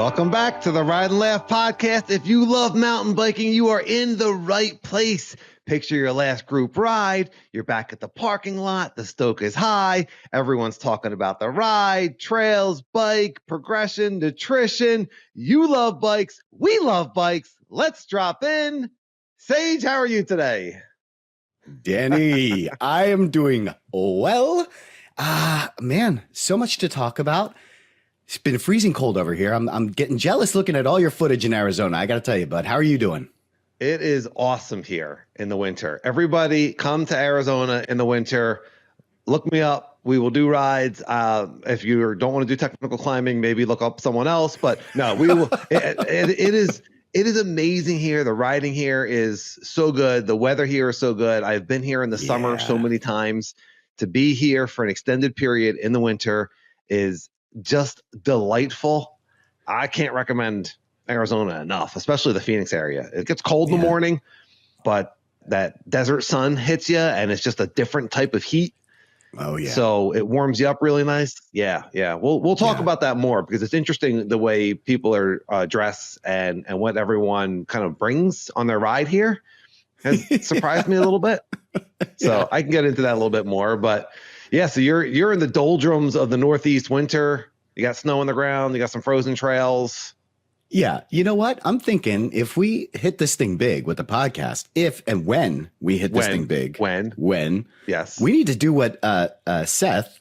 Welcome back to the Ride and Laugh podcast. If you love mountain biking, you are in the right place. Picture your last group ride. You're back at the parking lot. The stoke is high. Everyone's talking about the ride, trails, bike, progression, nutrition. You love bikes. We love bikes. Let's drop in. Sage, how are you today? Danny, I am doing well. Man, so much to talk about. It's been freezing cold over here. I'm getting jealous looking at all your footage in Arizona. I got to tell you, bud, how are you doing? It is awesome here in the winter. Everybody come to Arizona in the winter. Look me up. We will do rides. If you don't want to do technical climbing, maybe look up someone else. But no, we will. It is amazing here. The riding here is so good. The weather here is so good. I've been here in the summer so many times. To be here for an extended period in the winter is just delightful. I can't recommend Arizona enough, especially the Phoenix area. It gets cold in the morning, but that desert sun hits you and it's just a different type of heat. Oh yeah. So it warms you up really nice. Yeah. We'll talk about that more because it's interesting the way people are dressed and what everyone kind of brings on their ride here has surprised me a little bit. So I can get into that a little bit more, but yeah, so you're in the doldrums of the Northeast winter. You got snow on the ground. You got some frozen trails. Yeah. You know what? I'm thinking if we hit this thing big with the podcast, if and when we hit this thing big, yes, we need to do what Seth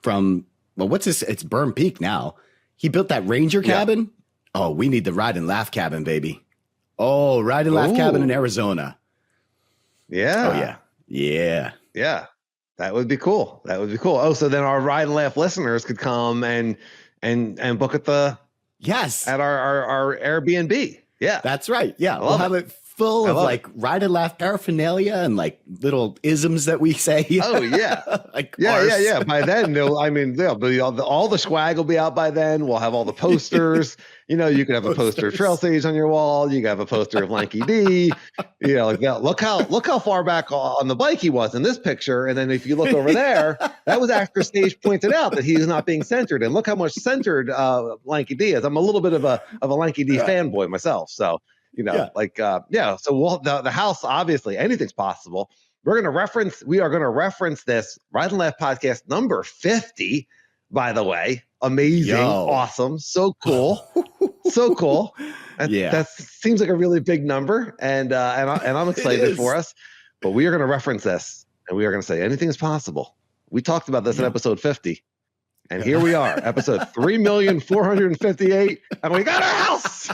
from, well, what's this? It's Burn Peak now. He built that Ranger cabin. Oh, we need the Ride and Laugh cabin, baby. Oh, Ride and Laugh cabin in Arizona. Yeah. Oh, yeah. Yeah. Yeah. That would be cool. Oh, so then our Ride and Laugh listeners could come and book at the at our Airbnb. Yeah, that's right. Yeah, we'll have it full of like Ride and Laugh paraphernalia and like little isms that we say. Oh yeah, like yeah. By then, all the swag will be out by then. We'll have all the posters. You know, you can have a poster of Trail Sage on your wall. You can have a poster of Lanky D. You know, like that. Look how far back on the bike he was in this picture. And then if you look over there, that was after Sage pointed out that he was not being centered. And look how much centered Lanky D is. I'm a little bit of a Lanky D fanboy myself. So, you know, so we'll the house, obviously anything's possible. We are going to reference this Ride and Laugh podcast number 50, by the way. Amazing. Awesome. So cool. So cool. That seems like a really big number. And I'm excited for us, but we are going to reference this and we are going to say anything is possible. We talked about this in episode 50 and here we are, episode 3,458,000 and we got our house.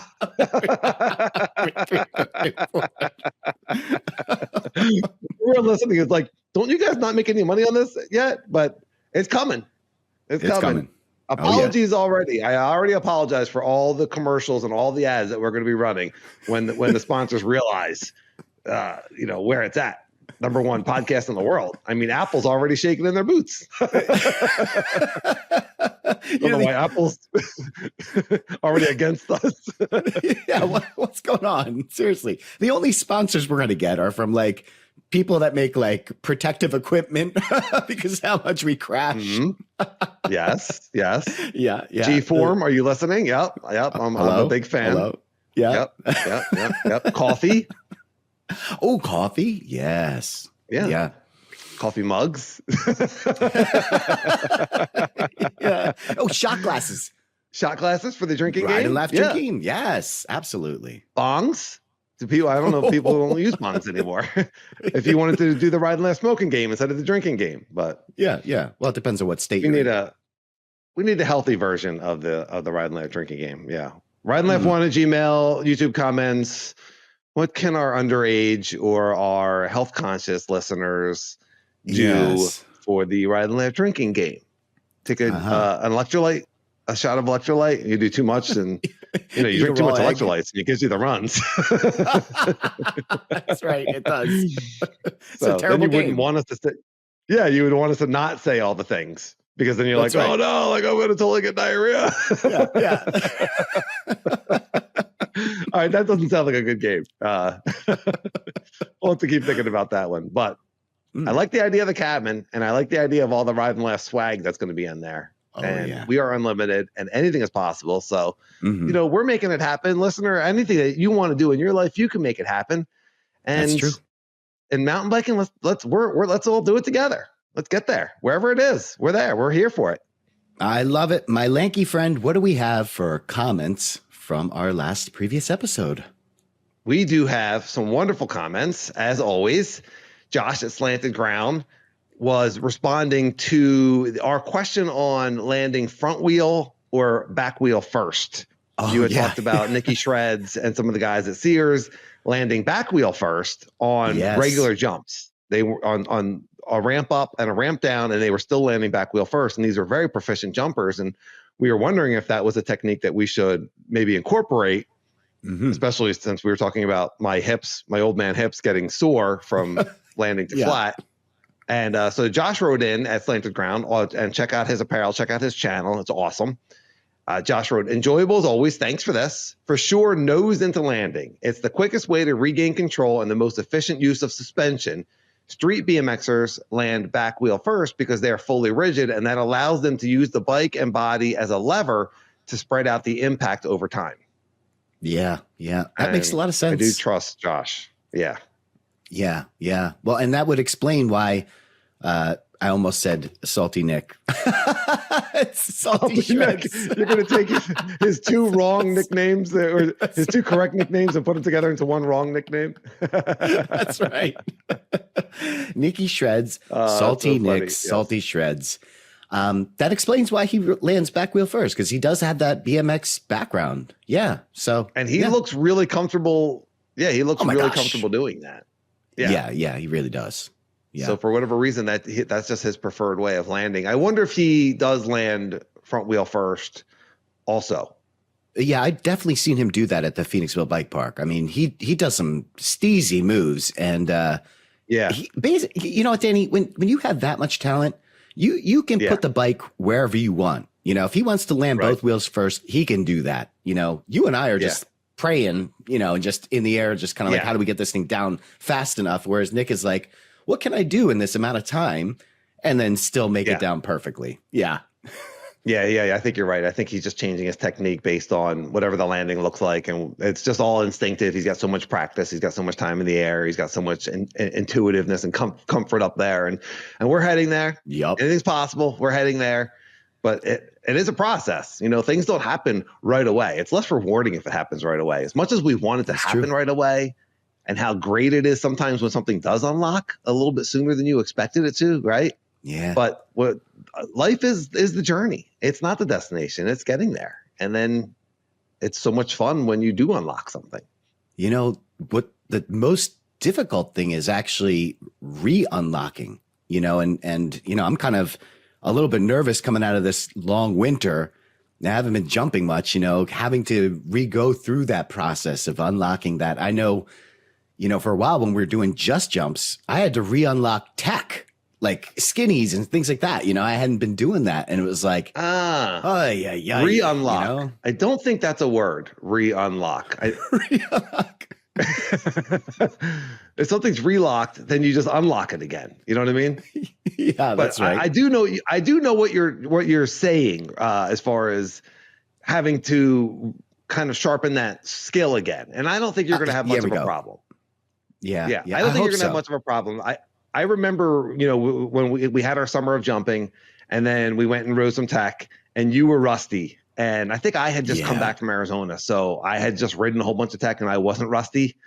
We're listening. It's like, don't you guys not make any money on this yet? But it's coming. It's coming. Apologies already. I already apologize for all the commercials and all the ads that we're going to be running when the sponsors realize, where it's at. Number one podcast in the world. I mean, Apple's already shaking in their boots. Why Apple's already against us. What's going on? Seriously, the only sponsors we're going to get are from like people that make like protective equipment because how much we crash. Mm-hmm. Yes. Yeah. G-Form, are you listening? Yep. I'm a big fan. Hello. Yep. Coffee. Oh, coffee. Yes. Yeah. Coffee mugs. Yeah. Oh, shot glasses. Shot glasses for the drinking game. Ride and Laugh drinking. Yes, absolutely. Bongs. To people, I don't know if people don't use bongs anymore. If you wanted to do the Ride and Laugh smoking game instead of the drinking game, but yeah. Well, it depends on what state we need. We need the healthy version of the Ride and Laugh drinking game. Yeah, Ride and Laugh one at Gmail, YouTube comments. What can our underage or our health conscious listeners do for the Ride and Laugh drinking game? Take an electrolyte. A shot of electrolyte, you do too much, and you drink too much electrolytes, and it gives you the runs. That's right, it does. It's so a terrible then you game. wouldn't want us to say, you would want us to not say all the things because then you're oh no, like I'm going to totally get diarrhea. Yeah. All right, that doesn't sound like a good game. We'll have to keep thinking about that one, but I like the idea of the cabin, and I like the idea of all the Ride and Laugh swag that's going to be in there. Oh, yeah. we are unlimited and anything is possible. So, Mhm. we're making it happen. Listener, anything that you want to do in your life, you can make it happen. That's And true. in mountain biking, let's all do it together. Let's get there. Wherever it is, we're there. We're here for it. I love it. My lanky friend, what do we have for comments from our previous episode? We do have some wonderful comments, as always. Josh at Slanted Ground was responding to our question on landing front wheel or back wheel first. You had talked about Nikki Shreds and some of the guys at Sears landing back wheel first on regular jumps. They were on a ramp up and a ramp down, and they were still landing back wheel first. And these are very proficient jumpers. And we were wondering if that was a technique that we should maybe incorporate, especially since we were talking about my old man hips getting sore from landing to flat. And so Josh wrote in at Slanted Ground, and check out his apparel, check out his channel. It's awesome. Josh wrote, enjoyable as always. Thanks for this. For sure, nose into landing. It's the quickest way to regain control and the most efficient use of suspension. Street BMXers land back wheel first because they are fully rigid, and that allows them to use the bike and body as a lever to spread out the impact over time. Yeah. That makes a lot of sense. I do trust Josh. Yeah. Well, and that would explain why I almost said Salty Nick. Salty Shreds. You're going to take his two wrong nicknames, or his two correct nicknames, and put them together into one wrong nickname. That's right. Nikki Shreds, Salty Nick, yes. Salty Shreds. That explains why he lands back wheel first, because he does have that BMX background. Yeah. So, and he looks really comfortable. Yeah, he looks really comfortable doing that. Yeah, he really does. Yeah. So for whatever reason, that's just his preferred way of landing. I wonder if he does land front wheel first also. Yeah, I've definitely seen him do that at the Phoenixville Bike Park. I mean, he does some steezy moves, and he basically, you know what, Danny, when you have that much talent, you can put the bike wherever you want. You know, if he wants to land both wheels first, he can do that. You know, you and I are just praying, you know, and just in the air, just kind of like, how do we get this thing down fast enough? Whereas Nick is like, what can I do in this amount of time and then still make it down perfectly? Yeah. I think you're right. I think he's just changing his technique based on whatever the landing looks like. And it's just all instinctive. He's got so much practice. He's got so much time in the air. He's got so much intuitiveness and comfort up there. And we're heading there. Yep. Anything's possible. We're heading there. But it is a process. You know, things don't happen right away. It's less rewarding if it happens right away. As much as we want it to happen right away, and how great it is sometimes when something does unlock a little bit sooner than you expected it to, right? Yeah. But what life is the journey. It's not the destination. It's getting there. And then it's so much fun when you do unlock something. You know, what the most difficult thing is actually re-unlocking, you know, and you know, I'm kind of a little bit nervous coming out of this long winter. I haven't been jumping much, you know, having to re-go through that process of unlocking that. I know, you know, for a while when we were doing just jumps, I had to re-unlock tech, like skinnies and things like that. You know, I hadn't been doing that. And it was like, re-unlock. You know? I don't think that's a word, re-unlock. Re-unlock. If something's relocked, then you just unlock it again. You know what I mean? Yeah, that's right. I do know what you're saying as far as having to kind of sharpen that skill again. And I don't think you're going to have much of a problem. Yeah. I don't think you're going to have much of a problem. I remember, you know, when we had our summer of jumping, and then we went and rode some tech, and you were rusty. And I think I had just come back from Arizona. So I had just ridden a whole bunch of tech and I wasn't rusty.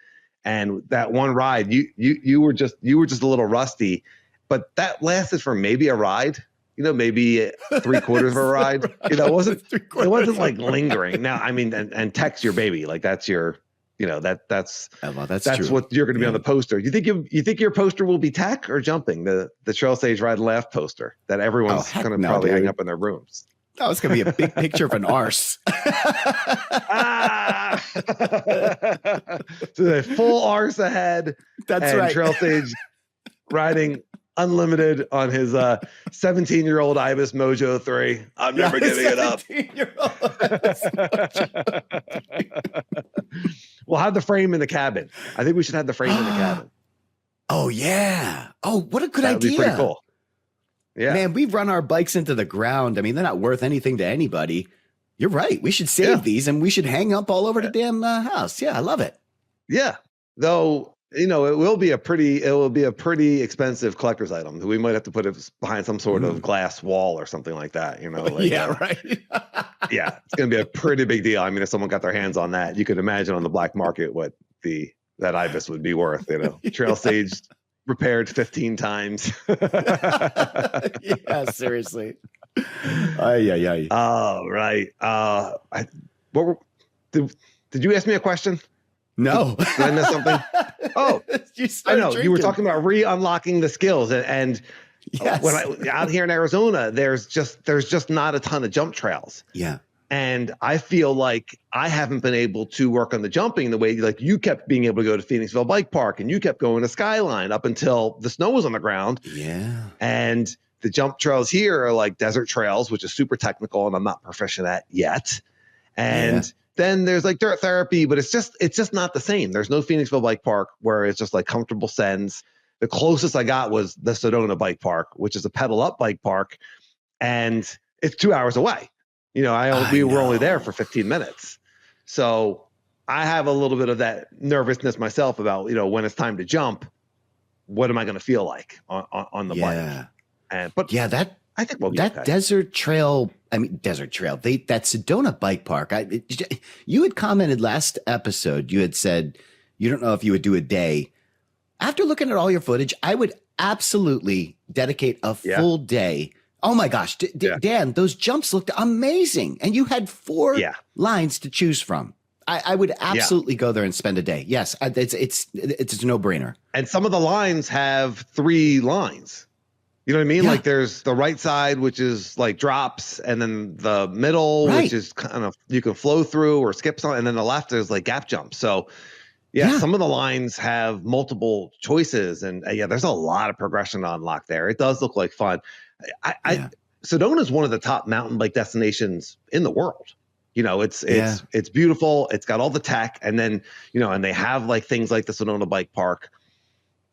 And that one ride, you were just a little rusty, but that lasted for maybe a ride, you know, maybe 3/4 of a ride. You know, it wasn't like lingering. Now, I mean, and tech's your baby. Like that's your, you know, that's true. What you're going to be on the poster. You think your poster will be tech or jumping? The Trail Sage Ride and Laugh poster that everyone's going to probably hang up in their rooms. Oh, it's going to be a big picture of an arse. So a full arse ahead. That's right. Trail Sage riding unlimited on his 17-year-old Ibis Mojo 3. I'm never giving it up. We'll have the frame in the cabin. I think we should have the frame in the cabin. Oh, yeah. Oh, what a good idea. That would be pretty cool. Yeah. Man, we run our bikes into the ground. I mean, they're not worth anything to anybody. You're right. We should save these and we should hang up all over the damn house. Yeah, I love it. Yeah. Though, you know, it will be a pretty expensive collector's item. We might have to put it behind some sort of glass wall or something like that, you know. Like, right. Yeah, it's going to be a pretty big deal. I mean, if someone got their hands on that, you could imagine on the black market what that ibis would be worth, you know. Trail stage repaired 15 times. Yeah, seriously. Ay. Oh, right. Did you ask me a question? No. Did I miss something? Oh, I know. Drinking. You were talking about re-unlocking the skills, and yes. when out here in Arizona, there's just not a ton of jump trails. Yeah. And I feel like I haven't been able to work on the jumping the way like you kept being able to go to Phoenixville Bike Park and you kept going to Skyline up until the snow was on the ground. Yeah. And the jump trails here are like desert trails, which is super technical and I'm not proficient at yet. And then there's like dirt therapy, but it's just not the same. There's no Phoenixville Bike Park where it's just like comfortable sends. The closest I got was the Sedona Bike Park, which is a pedal up bike park, and it's 2 hours away. You know, we were only there for 15 minutes. So I have a little bit of that nervousness myself about, you know, when it's time to jump, what am I going to feel like on the bike? But I think we'll get that. Desert trail, that Sedona Bike Park. You had commented last episode, you had said, you don't know if you would do a day. After looking at all your footage, I would absolutely dedicate a full day. Oh my gosh, Dan, those jumps looked amazing. And you had 4 lines to choose from. I would absolutely go there and spend a day. Yes, it's a no-brainer. And some of the lines have 3 lines. You know what I mean? Yeah. Like there's the right side, which is like drops, and then the middle, which is kind of you can flow through or skip some, and then the left is like gap jumps. So some of the lines have multiple choices, and there's a lot of progression to unlock there. It does look like fun. Sedona is one of the top mountain bike destinations in the world. You know, it's beautiful. It's got all the tech, and then and they have like things like the Sedona Bike Park.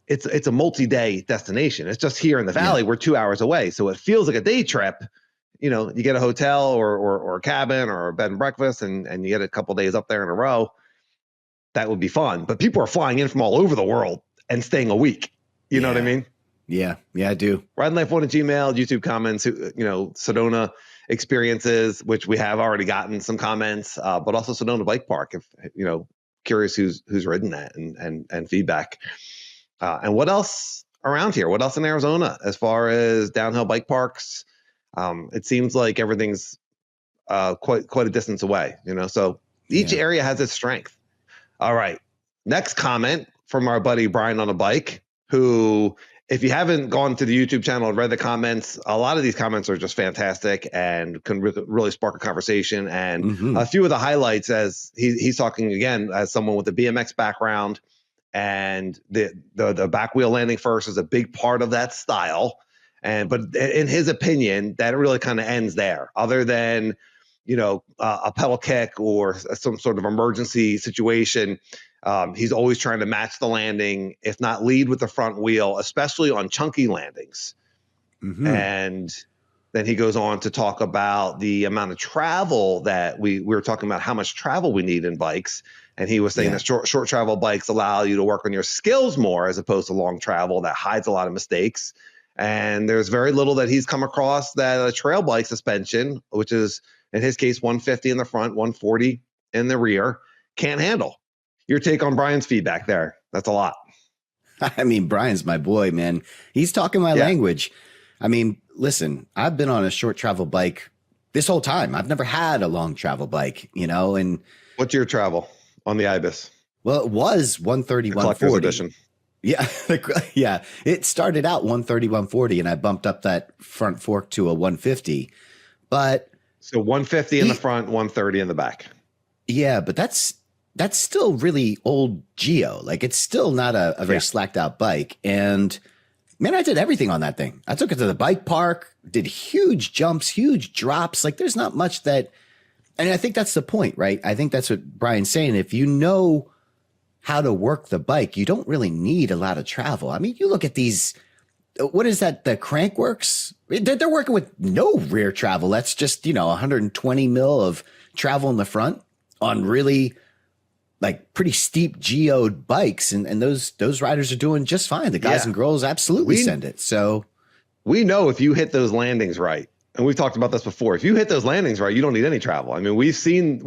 It's a multi-day destination. It's just here in the valley. We're 2 hours away, so it feels like a day trip. You know, you get a hotel or a cabin or a bed and breakfast, and you get a couple days up there in a row. That would be fun. But people are flying in from all over the world and staying a week. You know what I mean? Yeah, I do. Riding Life 1 at Gmail, YouTube comments, Sedona experiences, which we have already gotten some comments, but also Sedona Bike Park, if curious who's ridden that and feedback. And what else around here? What else in Arizona as far as downhill bike parks? It seems like everything's quite a distance away, so each area has its strength. All right. Next comment from our buddy Brian on a Bike, who, if you haven't gone to the YouTube channel and read the comments, a lot of these comments are just fantastic and can really spark a conversation. And a few of the highlights, as he's talking again as someone with a BMX background, and the back wheel landing first is a big part of that style. But in his opinion, that really kind of ends there. Other than a pedal kick or some sort of emergency situation, he's always trying to match the landing, if not lead with the front wheel, especially on chunky landings. And then he goes on to talk about the amount of travel that we were talking about, how much travel we need in bikes. And he was saying that short travel bikes allow you to work on your skills more as opposed to long travel that hides a lot of mistakes. And there's very little that he's come across that a trail bike suspension, which is in his case 150 in the front, 140 in the rear, can't handle. Your take on Brian's feedback there? That's a lot. I mean, Brian's my boy, man. He's talking my language. I mean, listen, I've been on a short travel bike this whole time. I've never had a long travel bike, and what's your travel on the Ibis? Well, it was 130, 140. Edition. Yeah. It started out 130, 140, and I bumped up that front fork to a 150. But so 150 in the front, 130 in the back. Yeah, but that's still really old Geo. Like, it's still not a very slacked out bike. And man, I did everything on that thing. I took it to the bike park, did huge jumps, huge drops. Like, there's not much that, and I think that's the point, right? I think that's what Brian's saying. If you know how to work the bike, you don't really need a lot of travel. I mean, you look at these what is that? The Crankworks? They're working with no rear travel. That's just, 120 mil of travel in the front on really like pretty steep geode bikes. And those riders are doing just fine. The guys and girls absolutely send it. So we know if you hit those landings right, and we've talked about this before, if you hit those landings right, you don't need any travel. I mean, we've seen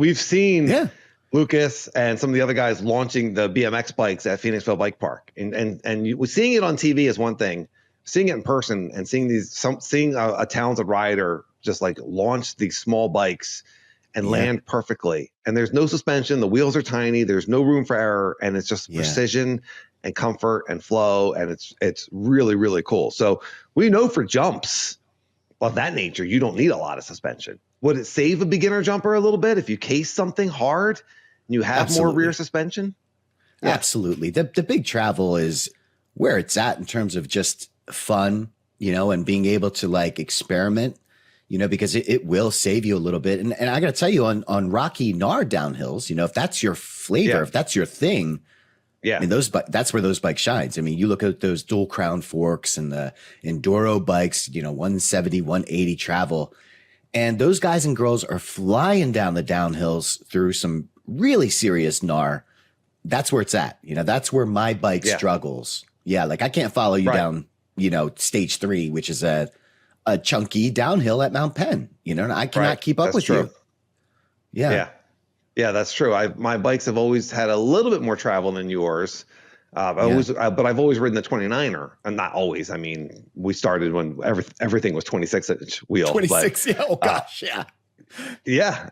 Lucas and some of the other guys launching the BMX bikes at Phoenixville Bike Park, and seeing it on TV is one thing. Seeing it in person and seeing a talented rider just like launch these small bikes and land perfectly, and there's no suspension, the wheels are tiny, there's no room for error, and it's just precision and comfort and flow, and it's really, really cool. So we know for jumps of that nature, you don't need a lot of suspension. Would it save a beginner jumper a little bit if you case something hard and you have more rear suspension? Yeah. Absolutely. The big travel is where it's at in terms of just fun, and being able to like experiment, because it will save you a little bit. And I got to tell you, on rocky gnar downhills, if that's your flavor, if that's your thing, I mean, that's where those bikes shines. I mean, you look at those dual crown forks and the Enduro bikes, 170, 180 travel, and those guys and girls are flying down the downhills through some really serious gnar. That's where it's at. That's where my bike struggles. Yeah. Like I can't follow you down, stage 3, which is a chunky downhill at Mount Penn, and I cannot keep up with you. Yeah, that's true. My bikes have always had a little bit more travel than yours. But I've always ridden the 29er, and not always. I mean, we started when everything was 26-inch wheel. 26, Oh gosh, yeah.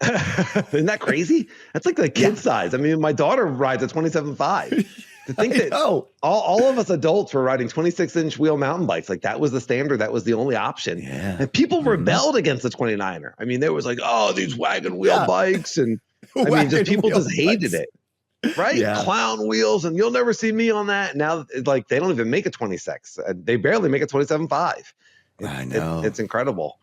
Isn't that crazy? That's like the kid size. I mean, my daughter rides a 27.5. To think that all of us adults were riding 26-inch wheel mountain bikes, like that was the standard, that was the only option. Yeah. And people rebelled against the 29er. I mean, there was like, oh, these wagon wheel bikes, and I mean, just people just hated it. Right? Yeah. Clown wheels, and you'll never see me on that. Now, like, they don't even make a 26. They barely make a 27.5. I know. It's incredible.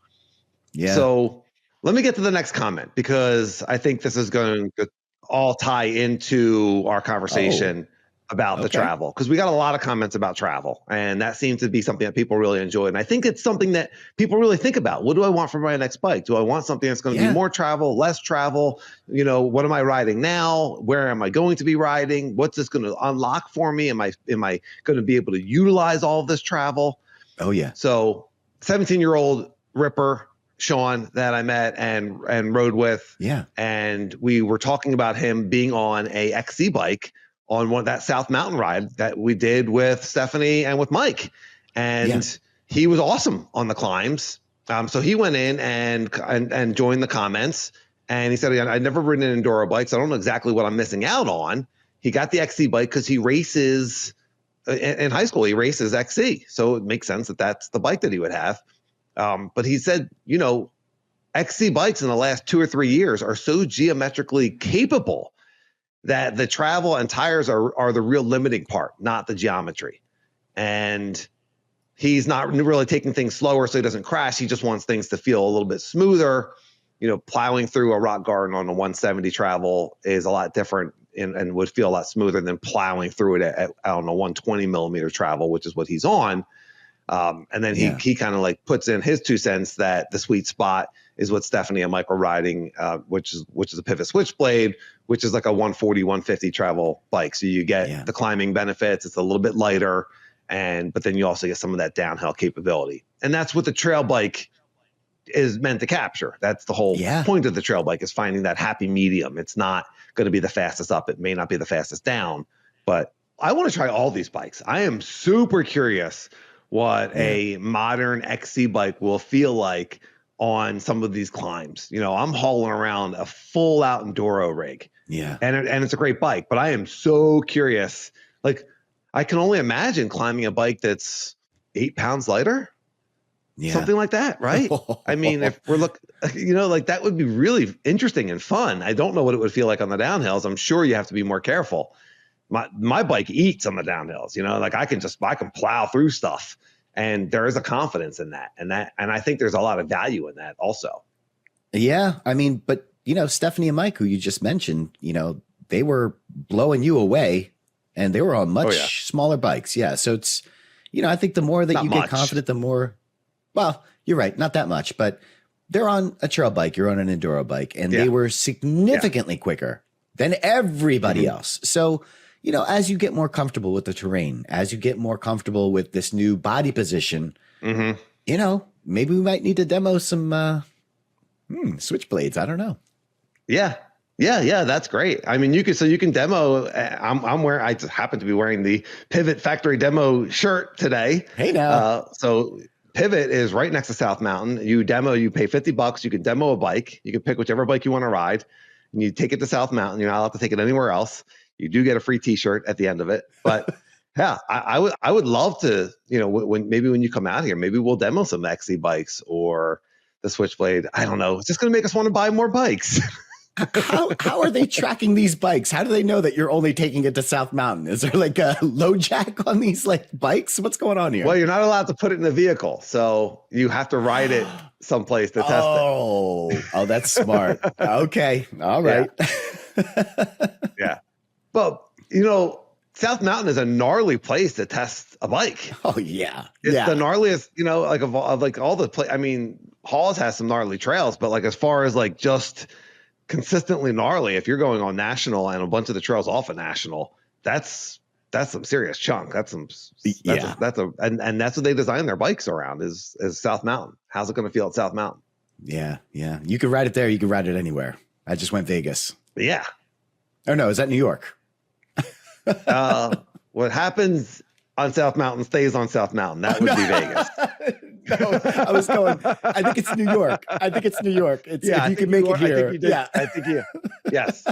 Yeah. So let me get to the next comment, because I think this is going to all tie into our conversation about the travel, because we got a lot of comments about travel, and that seems to be something that people really enjoy. And I think it's something that people really think about. What do I want for my next bike? Do I want something that's going to be more travel, less travel? What am I riding now? Where am I going to be riding? What's this going to unlock for me? Am I going to be able to utilize all of this travel? Oh yeah. So 17-year-old Ripper Sean that I met and rode with. Yeah. And we were talking about him being on a XC bike on that South Mountain ride that we did with Stephanie and with Mike. And he was awesome on the climbs. So he went in and joined the comments, and he said, I'd never ridden an Enduro bike, so I don't know exactly what I'm missing out on. He got the XC bike because he races in high school. He races XC. So it makes sense that that's the bike that he would have. But he said, XC bikes in the last 2 or 3 years are so geometrically capable that the travel and tires are the real limiting part, not the geometry. And he's not really taking things slower so he doesn't crash. He just wants things to feel a little bit smoother. Plowing through a rock garden on a 170 travel is a lot different and would feel a lot smoother than plowing through it on a 120 millimeter travel, which is what he's on. And then he kind of like puts in his 2 cents that the sweet spot is what Stephanie and Mike are riding, which is a pivot switchblade, which is like a 140, 150 travel bike. So you get the climbing benefits. It's a little bit lighter, but then you also get some of that downhill capability. And that's what the trail bike is meant to capture. That's the whole point of the trail bike, is finding that happy medium. It's not going to be the fastest up. It may not be the fastest down, but I want to try all these bikes. I am super curious what a modern XC bike will feel like on some of these climbs. I'm hauling around a full out Enduro rig. Yeah. And it's a great bike, but I am so curious. Like, I can only imagine climbing a bike that's 8 pounds lighter. Yeah. Something like that, right? I mean, if we're like that would be really interesting and fun. I don't know what it would feel like on the downhills. I'm sure you have to be more careful. My bike eats on the downhills, like I can plow through stuff, and there is a confidence in that. And I think there's a lot of value in that also. Yeah. I mean, but Stephanie and Mike, who you just mentioned, they were blowing you away, and they were on much smaller bikes. Yeah. So it's, I think the more that Not you much. get confident, the more, well, you're right. Not that much, but they're on a trail bike. You're on an enduro bike, and they were significantly quicker than everybody else. So, as you get more comfortable with the terrain, as you get more comfortable with this new body position, maybe we might need to demo some switchblades. I don't know. Yeah. That's great. I mean, you can demo. I just happen to be wearing the Pivot factory demo shirt today. Hey now. So Pivot is right next to South Mountain. You pay $50. You can demo a bike. You can pick whichever bike you want to ride, and you take it to South Mountain. You're not allowed to take it anywhere else. You do get a free T-shirt at the end of it. But yeah, I would love to. When you come out here, maybe we'll demo some XC bikes or the Switchblade. I don't know. It's just going to make us want to buy more bikes. How are they tracking these bikes? How do they know that you're only taking it to South Mountain? Is there like a load jack on these bikes? What's going on here? Well, you're not allowed to put it in a vehicle, so you have to ride it someplace to test it. Oh, that's smart. Okay, all right. Yeah. Well, South Mountain is a gnarly place to test a bike. Oh yeah, it's the gnarliest. Of all the I mean, Hawes has some gnarly trails, but as far as just consistently gnarly, if you're going on national and a bunch of the trails off of national, that's some serious chunk. That's what they design their bikes around is South Mountain. How's it going to feel at South Mountain? Yeah. You can ride it there. You can ride it anywhere. I just went Vegas. Yeah. Oh no, is that New York? What happens on South Mountain stays on South Mountain. That would be Vegas. No, I was going. I think it's New York. If you can make it here. I think you. Yes.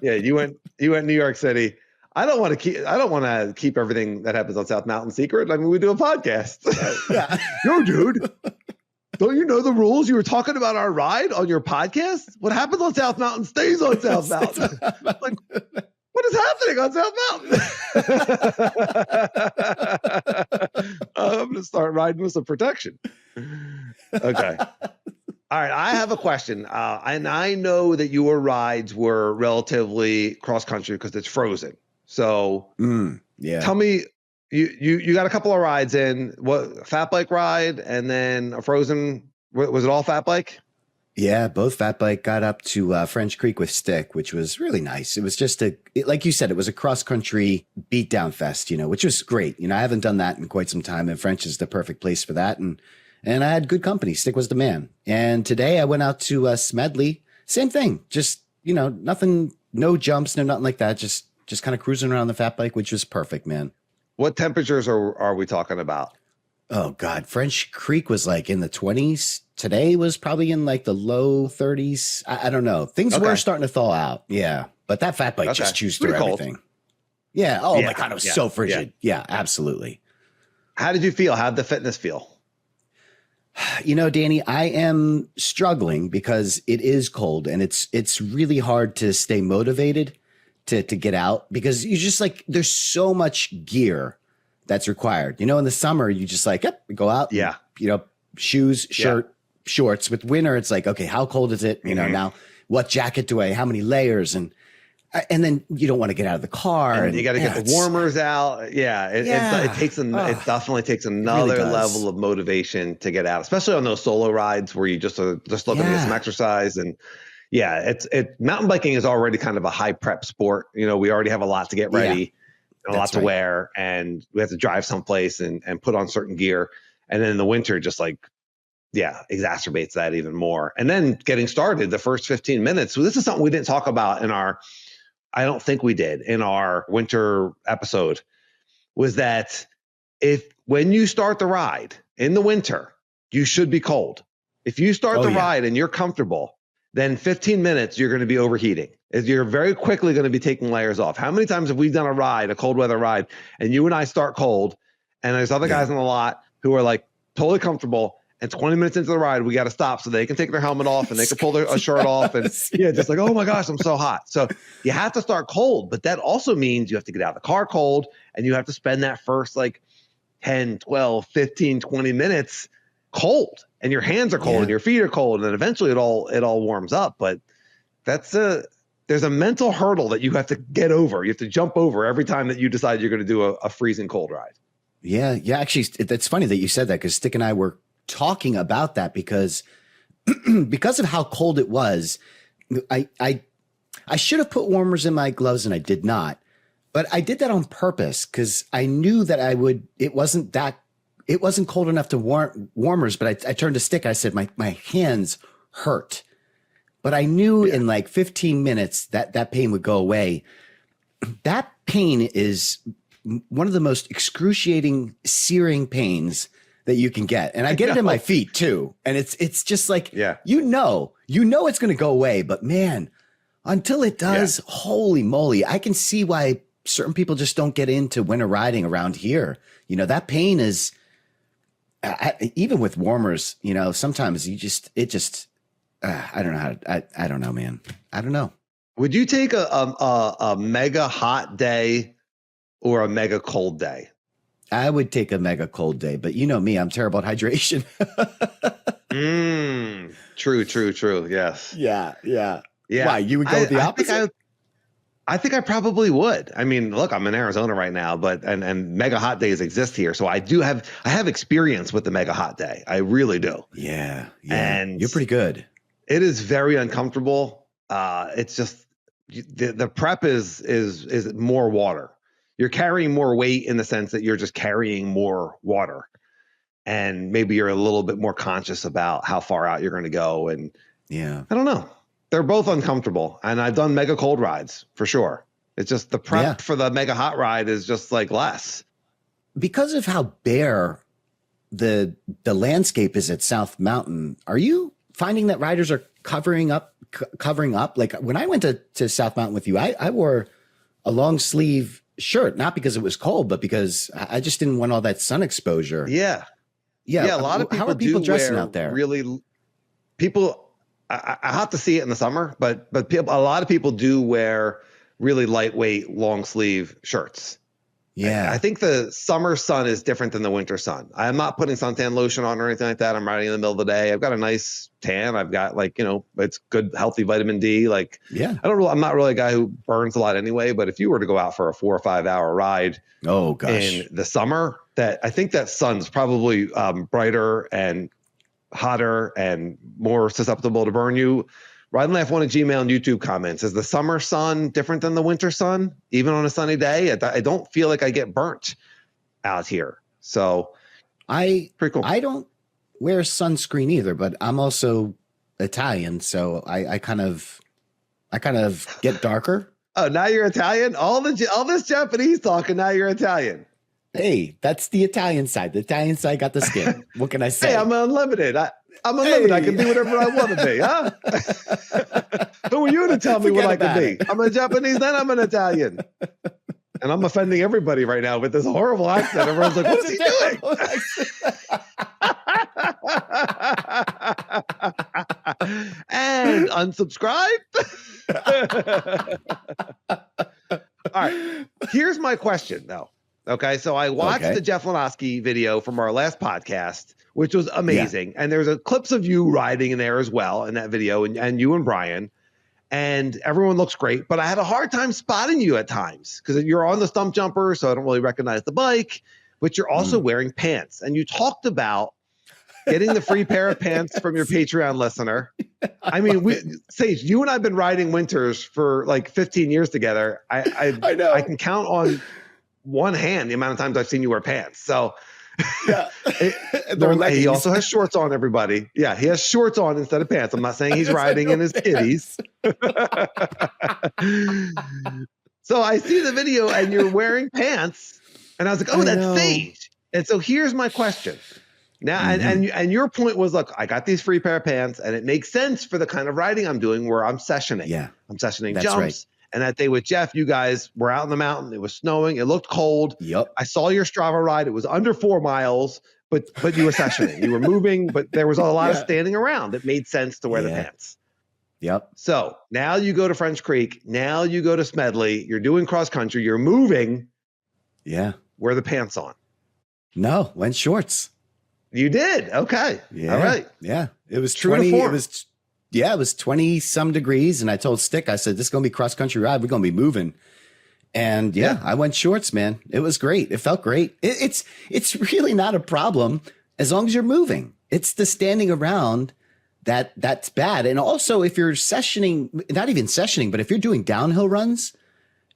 Yeah. You went New York City. I don't want to keep everything that happens on South Mountain secret. I mean, we do a podcast. Yeah. Yo, dude. Don't you know the rules? You were talking about our ride on your podcast. What happens on South Mountain stays on South Mountain. What is happening on South Mountain? I'm going to start riding with some protection. Okay. All right. I have a question. And I know that your rides were relatively cross country because it's frozen. So tell me, you got a couple of rides in. What, fat bike ride and then a frozen? Was it all fat bike? Yeah, both fat bike. Got up to French Creek with stick, which was really nice. It was just like you said, it was a cross country beatdown fest, which was great. I haven't done that in quite some time, and French is the perfect place for that. And I had good company. Stick was the man. And today I went out to Smedley. Same thing. Just nothing, no jumps, no nothing like that. Just kind of cruising around the fat bike, which was perfect, man. What temperatures are we talking about? Oh God, French Creek was in the 20s. Today was probably in the low 30s. I don't know. Things were starting to thaw out. Yeah. But that fat bike just chews through everything. Yeah. Oh my God. It was so frigid. Yeah, absolutely. How did you feel? How'd the fitness feel? Danny, I am struggling because it is cold and it's really hard to stay motivated to get out because you just there's so much gear that's required. In the summer, you just go out. Yeah. And, shoes, shirt, shorts. With winter, it's okay, how cold is it? Now what jacket do I, how many layers? And then you don't want to get out of the car. And you got to get the warmers out. Yeah. It definitely takes another level of motivation to get out, especially on those solo rides where you just looking to get some exercise. And mountain biking is already kind of a high prep sport. We already have a lot to get ready. And a lot to wear, and we have to drive someplace and put on certain gear. And then in the winter, just exacerbates that even more. And then getting started, the first 15 minutes. So this is something we didn't talk about I don't think we did in our winter episode, was that when you start the ride in the winter, you should be cold. If you start the ride and you're comfortable, then 15 minutes, you're going to be overheating. You're very quickly going to be taking layers off. How many times have we done a cold weather ride, and you and I start cold, and there's other guys on the lot who are totally comfortable, and 20 minutes into the ride, we got to stop so they can take their helmet off and they can pull their shirt off. And oh my gosh, I'm so hot. So you have to start cold, but that also means you have to get out of the car cold, and you have to spend that first 10, 12, 15, 20 minutes cold, and your hands are cold and your feet are cold. And then eventually it all warms up. But there's a mental hurdle that you have to get over. You have to jump over every time that you decide you're going to do a freezing cold ride. Yeah. Yeah. Actually, that's funny that you said that because Stick and I were talking about that because because of how cold it was, I should have put warmers in my gloves and I did not. But I did that on purpose because I knew that it wasn't cold enough to warrant warmers. But I turned to Stick. I said, my hands hurt. But I knew in like 15 minutes that pain would go away. That pain is one of the most excruciating, searing pains that you can get. And I get it in my feet too. And it's just like, you know it's going to go away, but man, until it does, holy moly, I can see why certain people just don't get into winter riding around here. You know, that pain is even with warmers, you know, sometimes I don't know I don't know, man. I don't know. Would you take a mega hot day or a mega cold day? I would take a mega cold day, but you know me, I'm terrible at hydration. True. Yes. Yeah. Why? You would go the opposite? I think I probably would. I mean, look, I'm in Arizona right now, but and mega hot days exist here. So I have experience with the mega hot day. I really do. Yeah. And you're pretty good. It is very uncomfortable. It's just the prep is more water. You're carrying more weight in the sense that you're just carrying more water, and maybe you're a little bit more conscious about how far out you're going to go. And I don't know. They're both uncomfortable, and I've done mega cold rides for sure. It's just the prep for the mega hot ride is just like less because of how bare the landscape is at South Mountain. Are you finding that riders are covering up? Like when I went to South Mountain with you, I wore a long sleeve shirt, not because it was cold, but because I just didn't want all that sun exposure. Yeah. A lot of people. How are people dressing out there? Really, people. I have to see it in the summer, but a lot of people do wear really lightweight, long sleeve shirts. Yeah. I think the summer sun is different than the winter sun. I'm not putting suntan lotion on or anything like that. I'm riding in the middle of the day. I've got a nice tan. I've got it's good, healthy vitamin D. I'm not really a guy who burns a lot anyway, but if you were to go out for a 4 or 5 hour ride in the summer, I think that sun's probably brighter and hotter and more susceptible to burn you. Ride and Laugh one at Gmail and YouTube comments. Is the summer sun different than the winter sun? Even on a sunny day, I don't feel like I get burnt out here. So pretty cool. I don't wear sunscreen either, but I'm also Italian, so I kind of get darker. Oh, now you're Italian? All this Japanese talking, now you're Italian. Hey, that's the Italian side. The Italian side got the skin. What can I say? Hey, I'm unlimited. I'm unlimited. I can be whatever I want to be, huh? Who are you to tell me what I can be? I'm a Japanese, then I'm an Italian. And I'm offending everybody right now with this horrible accent. Everyone's like, what is he doing? And unsubscribe. All right. Here's my question, though. Okay, so I watched the Jeff Lenoski video from our last podcast, which was amazing. And there's clips of you riding in there as well in that video, and you and Brian. And everyone looks great, but I had a hard time spotting you at times because you're on the stump jumper, so I don't really recognize the bike, but you're also wearing pants. And you talked about getting the free pair of pants from your Patreon listener. I mean, Sage, you and I have been riding winters for like 15 years together. I know. I can count on one hand the amount of times I've seen you wear pants. So he also has shorts on, everybody. Yeah, he has shorts on instead of pants. I'm not saying he's riding in his kitties. So I see the video and you're wearing pants, and I was like, oh, that's Sage. And so here's my question. Now, and your point was, look, I got these free pair of pants, and it makes sense for the kind of riding I'm doing where I'm sessioning. Yeah, I'm sessioning jumps. Right. And that day with Jeff, you guys were out in the mountain. It was snowing. It looked cold. Yep. I saw your Strava ride. It was under 4 miles, but you were sessioning. You were moving, but there was a lot of standing around. It made sense to wear the pants. Yep. So now you go to French Creek. Now you go to Smedley. You're doing cross country. You're moving. Yeah. Wear the pants on. No, went shorts. You did. Okay. Yeah. All right. Yeah. It was true to form. It was 20 some degrees. And I told Stick, I said, this is going to be cross country ride. We're going to be moving. And yeah, I went shorts, man. It was great. It felt great. It's really not a problem as long as you're moving. It's the standing around that's bad. And also if you're sessioning, not even sessioning, but if you're doing downhill runs,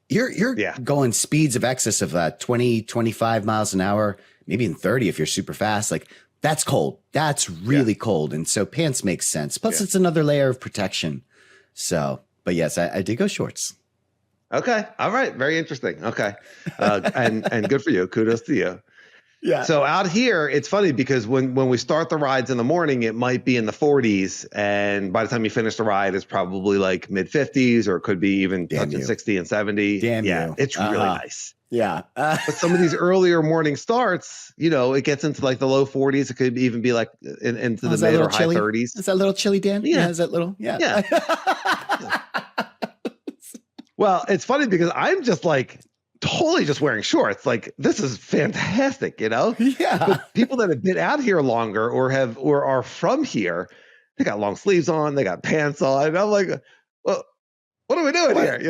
you're going speeds of excess of 20, 25 miles an hour, maybe in 30 if you're super fast. Like that's cold. That's really cold. And so pants make sense. Plus it's another layer of protection. So, but yes, I did go shorts. Okay. All right. Very interesting. Okay. And good for you. Kudos to you. Yeah. So out here, it's funny because when we start the rides in the morning, it might be in the 40s. And by the time you finish the ride, it's probably like mid 50s, or it could be even touching 60 and 70. Damn you. It's really nice. Yeah. But some of these earlier morning starts, it gets into like the low 40s. It could even be like into the mid or high 30s. Is that a little chilly, Dan? Yeah. Is that little? Yeah. Yeah. Well, it's funny because I'm just like totally just wearing shorts. Like this is fantastic, Yeah. But people that have been out here longer or are from here, they got long sleeves on, they got pants on. And I'm like, well, what are we doing here?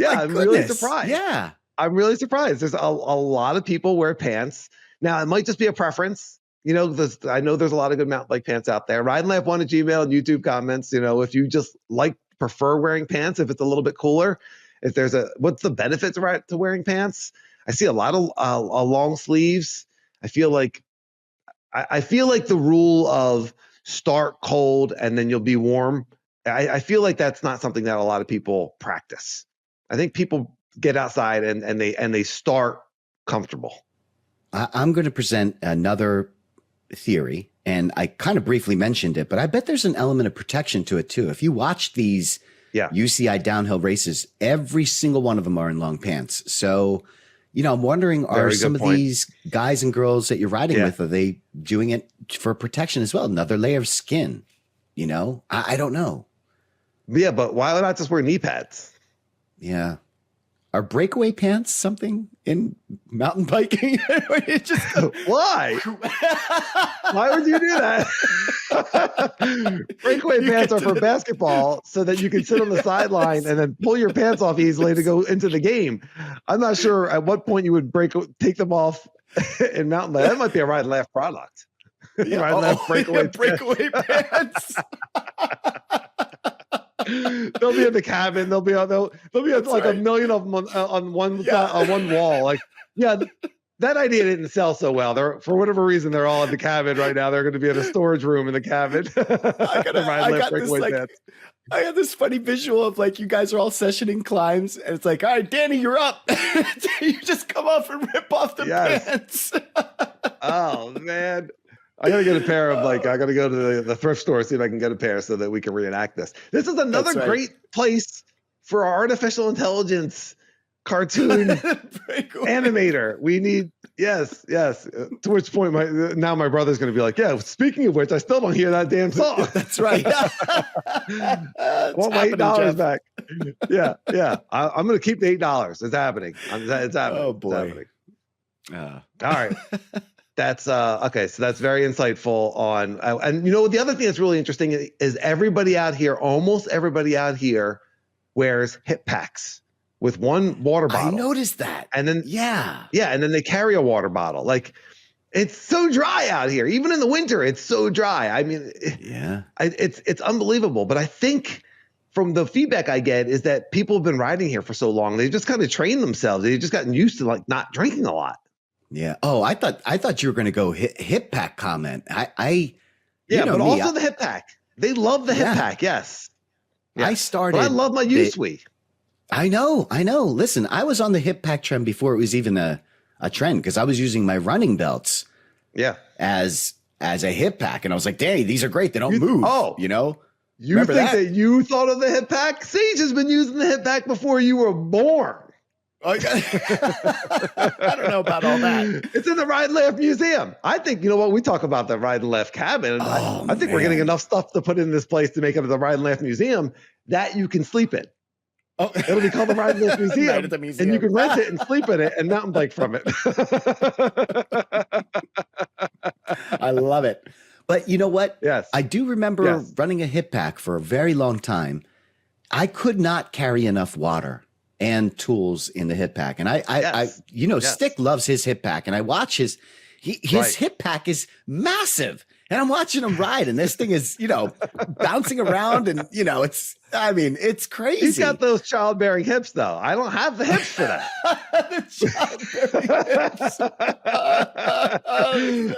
I'm really surprised. Yeah. I'm really surprised. There's a lot of people wear pants. Now it might just be a preference. I know there's a lot of good mountain bike pants out there. RideLab1 at Gmail and YouTube comments. If you just prefer wearing pants, if it's a little bit cooler, if there's what's the benefits to wearing pants? I see a lot of long sleeves. I feel like the rule of start cold and then you'll be warm. I feel like that's not something that a lot of people practice. I think people get outside and they start comfortable. I'm going to present another theory, and I kind of briefly mentioned it, but I bet there's an element of protection to it too. If you watch these UCI downhill races, every single one of them are in long pants. So, I'm wondering, are some of these guys and girls that you're riding with, are they doing it for protection as well? Another layer of skin, I don't know. Yeah, but why not just wear knee pads? Yeah. Are breakaway pants something in mountain biking? Why? Why would you do that? Breakaway pants are for basketball so that you can sit on the sideline and then pull your pants off easily to go into the game. I'm not sure at what point you would take them off in mountain bike. That might be a Ride and Laugh product. Yeah. Ride and Laugh breakaway pants. They'll be in the cabin. They'll be like a million of them on one wall. Like, that idea didn't sell so well. For whatever reason, they're all in the cabin right now. They're going to be in a storage room in the cabin. I got this funny visual of you guys are all sessioning climbs, and it's like, all right, Danny, you're up. You just come off and rip off the pants. Oh man. I gotta get a pair of I gotta go to the thrift store, see if I can get a pair so that we can reenact this. This is another great place for our artificial intelligence cartoon animator. We need, yes. To which point now my brother's gonna be like, yeah, speaking of which, I still don't hear that damn song. That's right. I want my $8 back. Yeah. I'm gonna keep the $8. It's happening. It's happening. Oh boy. It's happening. All right. That's okay. So that's very insightful on, and the other thing that's really interesting is almost everybody out here wears hip packs with one water bottle. I noticed that. And then, and then they carry a water bottle. Like, it's so dry out here. Even in the winter, it's so dry. I mean, it's unbelievable. But I think from the feedback I get is that people have been riding here for so long, they've just kind of trained themselves. They've just gotten used to not drinking a lot. Yeah. Oh, I thought you were going to go hip pack comment. But also the hip pack. They love the hip pack. Yes. I started. But I love my U-Sui. I know. Listen, I was on the hip pack trend before it was even a trend, because I was using my running belts. Yeah. As a hip pack, and I was like, "Dang, these are great. They don't move." Oh, You think that you thought of the hip pack? Sage has been using the hip pack before you were born. I don't know about all that. It's in the Ride and Laugh Museum. I think, we talk about the Ride and Laugh cabin. I think we're getting enough stuff to put in this place to make it the Ride and Laugh Museum that you can sleep in. Oh. It'll be called the Ride and Laugh Museum, and you can rent it and sleep in it and mountain bike from it. I love it. But you know what? Yes. I do remember running a hip pack for a very long time. I could not carry enough water and tools in the hip pack. And Yes. Stick loves his hip pack, and I watch his Right. hip pack is massive. And I'm watching him ride, and this thing is, bouncing around, and it's crazy. He's got those childbearing hips, though. I don't have the hips for that.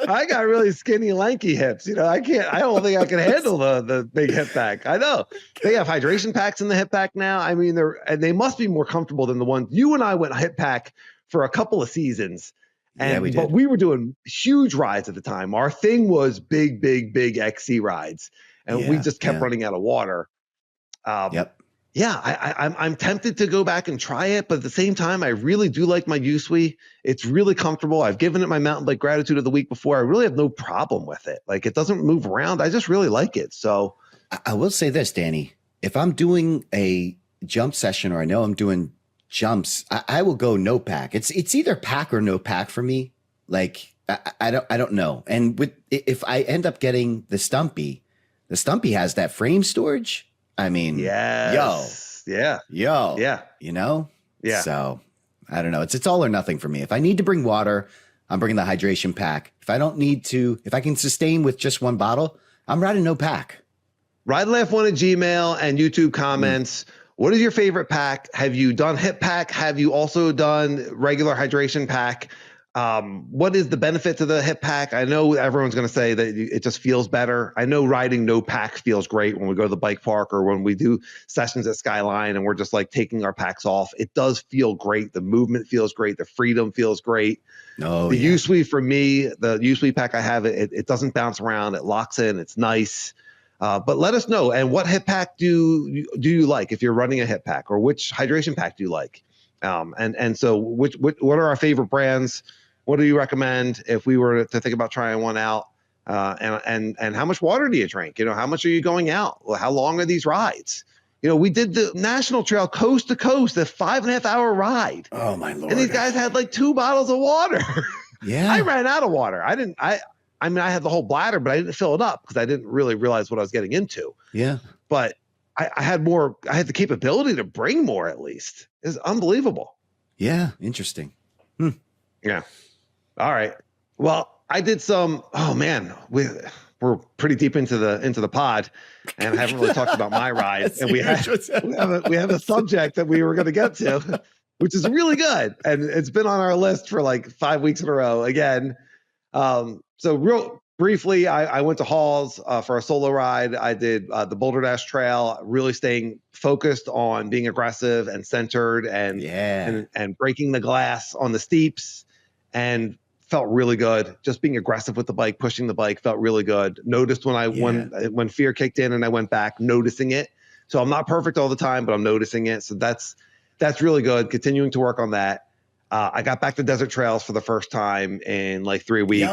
I got really skinny, lanky hips. I don't think I can handle the big hip pack. I know they have hydration packs in the hip pack now. I mean, they must be more comfortable than the ones you and I went hip pack for a couple of seasons. But we were doing huge rides at the time. Our thing was big XC rides, and we just kept running out of water. I'm tempted to go back and try it, but at the same time, I really do like my Usui. It's really comfortable. I've given it my mountain bike gratitude of the week before. I really have no problem with it. Like, it doesn't move around. I just really like it. So I will say this, Danny, if I'm doing a jump session, or I know I'm doing jumps, I will go no pack. It's either pack or no pack for me. Like, I don't know. And if I end up getting the Stumpy has that frame storage. I mean, yeah. So I don't know. It's all or nothing for me. If I need to bring water, I'm bringing the hydration pack. If I don't need to, if I can sustain with just one bottle, I'm riding no pack. Ride Laugh One at Gmail and YouTube comments. What is your favorite pack? Have you done hip pack? Have you also done regular hydration pack? What is the benefit to the hip pack? I know everyone's going to say that it just feels better. I know riding no pack feels great when we go to the bike park or when we do sessions at Skyline and we're just like taking our packs off. It does feel great. The movement feels great. The freedom feels great. Usui, for me, the Usui pack I have, it doesn't bounce around. It locks in. It's nice. But let us know. And what hip pack do you like if you're running a hip pack, or which hydration pack do you like? And so what are our favorite brands? What do you recommend if we were to think about trying one out? And how much water do you drink? How much are you going out? How long are these rides? We did the National Trail coast to coast, a 5.5 hour ride. Oh my Lord. And these guys had like 2 bottles of water. Yeah. I ran out of water. I had the whole bladder, but I didn't fill it up because I didn't really realize what I was getting into. Yeah. But I had the capability to bring more, at least. It's unbelievable. Yeah. Interesting. Yeah. All right. Well, I did some, we're pretty deep into the pod, and I haven't really talked about my ride. And we have a subject that we were going to get to, which is really good. And it's been on our list for like 5 weeks in a row again. So real briefly, I went to Halls for a solo ride. I did the Boulder Dash Trail, really staying focused on being aggressive and centered and breaking the glass on the steeps, and felt really good. Just being aggressive with the bike, pushing the bike felt really good. Noticed when fear kicked in and I went back, noticing it. So I'm not perfect all the time, but I'm noticing it. So that's really good. Continuing to work on that. I got back to Desert Trails for the first time in like 3 weeks.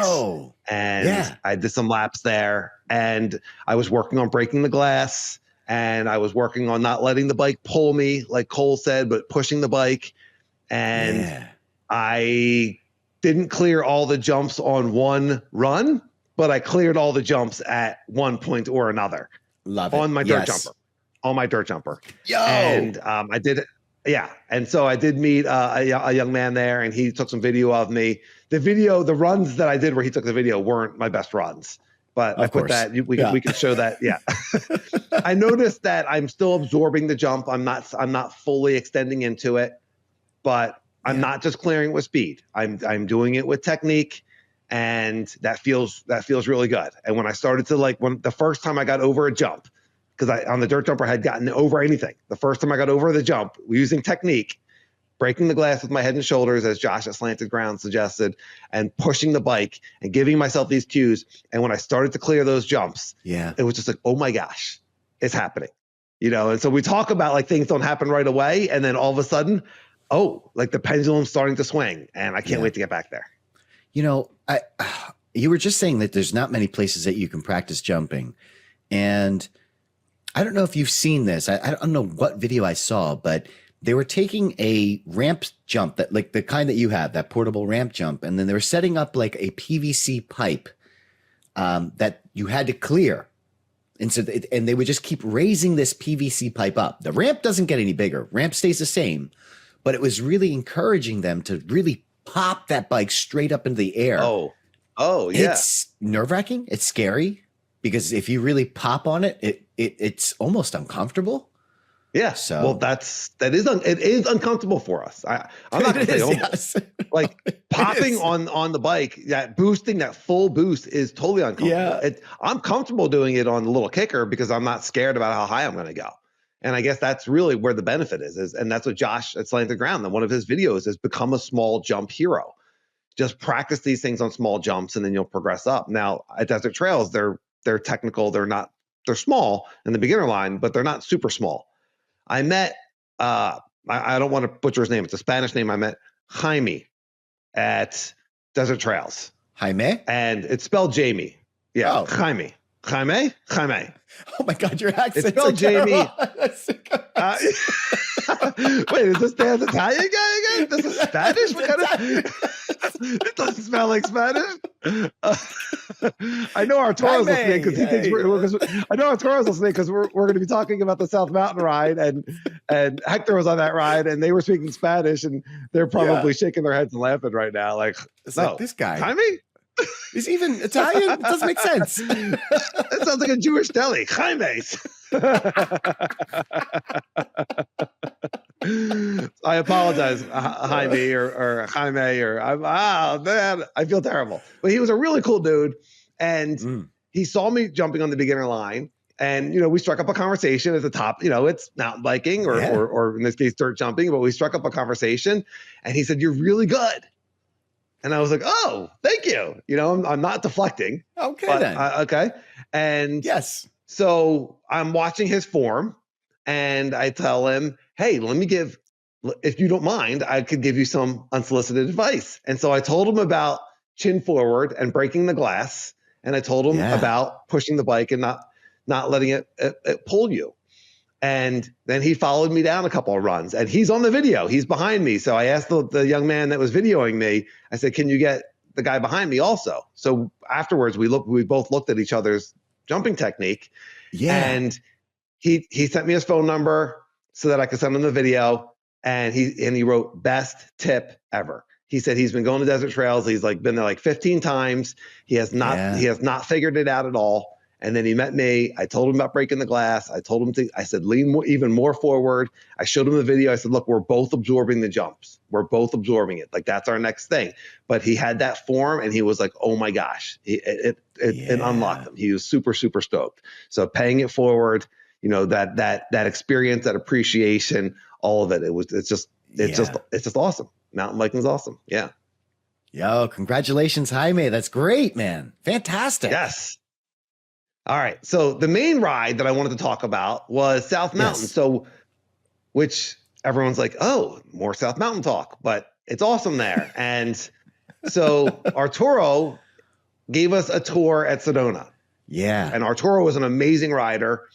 I did some laps there, and I was working on breaking the glass, and I was working on not letting the bike pull me, like Cole said, but pushing the bike. And I didn't clear all the jumps on one run, but I cleared all the jumps at one point or another. Love it. On my dirt jumper. And I did it. Yeah. And so I did meet a young man there, and he took some video of me. The runs that I did where he took the video weren't my best runs, but I put that, we can show that. Yeah. I noticed that I'm still absorbing the jump. I'm not fully extending into it, but I'm not just clearing with speed. I'm doing it with technique, and that feels really good. And when I started to when the first time I got over a jump, because on the dirt jumper I had gotten over anything. The first time I got over the jump using technique, breaking the glass with my head and shoulders, as Josh at Slanted Ground suggested, and pushing the bike and giving myself these cues. And when I started to clear those jumps, it was just like, oh my gosh, it's happening. And so we talk about things don't happen right away, and then all of a sudden, the pendulum's starting to swing, and I can't wait to get back there. You were just saying that there's not many places that you can practice jumping. And I don't know if you've seen this. I don't know what video I saw, but they were taking a ramp jump that the kind that you have, that portable ramp jump. And then they were setting up a PVC pipe that you had to clear. And so, and they would just keep raising this PVC pipe up. The ramp doesn't get any bigger. Ramp stays the same, but it was really encouraging them to really pop that bike straight up into the air. Oh, yeah. It's nerve-wracking. It's scary because if you really pop on it, it's almost uncomfortable. Yeah. So well, it is uncomfortable for us. I'm not going to say almost. Yes. Like popping on the bike, that full boost is totally uncomfortable. Yeah. I'm comfortable doing it on the little kicker because I'm not scared about how high I'm going to go. And I guess that's really where the benefit is. And that's what Josh at Slant the Ground, and one of his videos is become a small jump hero. Just practice these things on small jumps and then you'll progress up. Now at Desert Trails, they're technical. They're small in the beginner line, but they're not super small. I met, I don't want to butcher his name. It's a Spanish name. I met Jaime at Desert Trails. Jaime? And it's spelled Jamie. Yeah. Oh. Jaime. Oh my God, your accent. It's spelled Jamie. Wait, is this Dan's Italian guy again? This is Spanish? What kind of? It doesn't smell like Spanish. I know Arturo's listening because he thinks I know Arturo's listening because we're going to be talking about the South Mountain ride, and Hector was on that ride, and they were speaking Spanish, and they're probably shaking their heads and laughing right now, like, like this guy. Jaime? He's even Italian? It doesn't make sense. That sounds like a Jewish deli. Jaime's. I apologize, Jaime or Jaime man, I feel terrible. But he was a really cool dude, and he saw me jumping on the beginner line, and we struck up a conversation at the top. It's mountain biking or in this case dirt jumping, but we struck up a conversation, and he said, "You're really good." And I was like, "Oh, thank you." I'm not deflecting. Okay, but, then. Okay. And yes. So I'm watching his form, and I tell him, "Hey, if you don't mind, I could give you some unsolicited advice." And so I told him about chin forward and breaking the glass. And I told him about pushing the bike and not letting it pull you. And then he followed me down a couple of runs, and he's on the video. He's behind me. So I asked the young man that was videoing me, I said, "Can you get the guy behind me also?" So afterwards we both looked at each other's jumping technique. Yeah. And he sent me his phone number so that I could send him the video. And he wrote best tip ever. He said he's been going to Desert Trails. He's been there 15 times. He has not figured it out at all. And then he met me. I told him about breaking the glass. I said, lean even more forward. I showed him the video. I said, look, we're both absorbing the jumps. We're both absorbing it. That's our next thing. But he had that form, and he was like, oh my gosh, it unlocked him. He was super, super stoked. So paying it forward, that experience, that appreciation, all of it. It's just awesome. Mountain biking is awesome. Yeah. Yo, congratulations, Jaime. That's great, man. Fantastic. Yes. All right. So the main ride that I wanted to talk about was South Mountain. Yes. So, which everyone's like, oh, more South Mountain talk, but it's awesome there. And so Arturo gave us a tour at Sedona. Yeah. And Arturo was an amazing rider.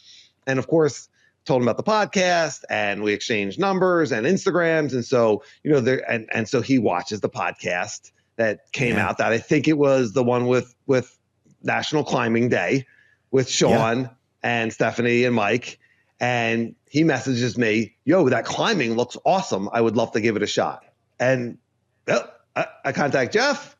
And of course, told him about the podcast, and we exchanged numbers and Instagrams. And so, and so he watches the podcast that came out, that I think it was the one with National Climbing Day, with Sean and Stephanie and Mike. And he messages me, "Yo, that climbing looks awesome. I would love to give it a shot." And I contact Jeff,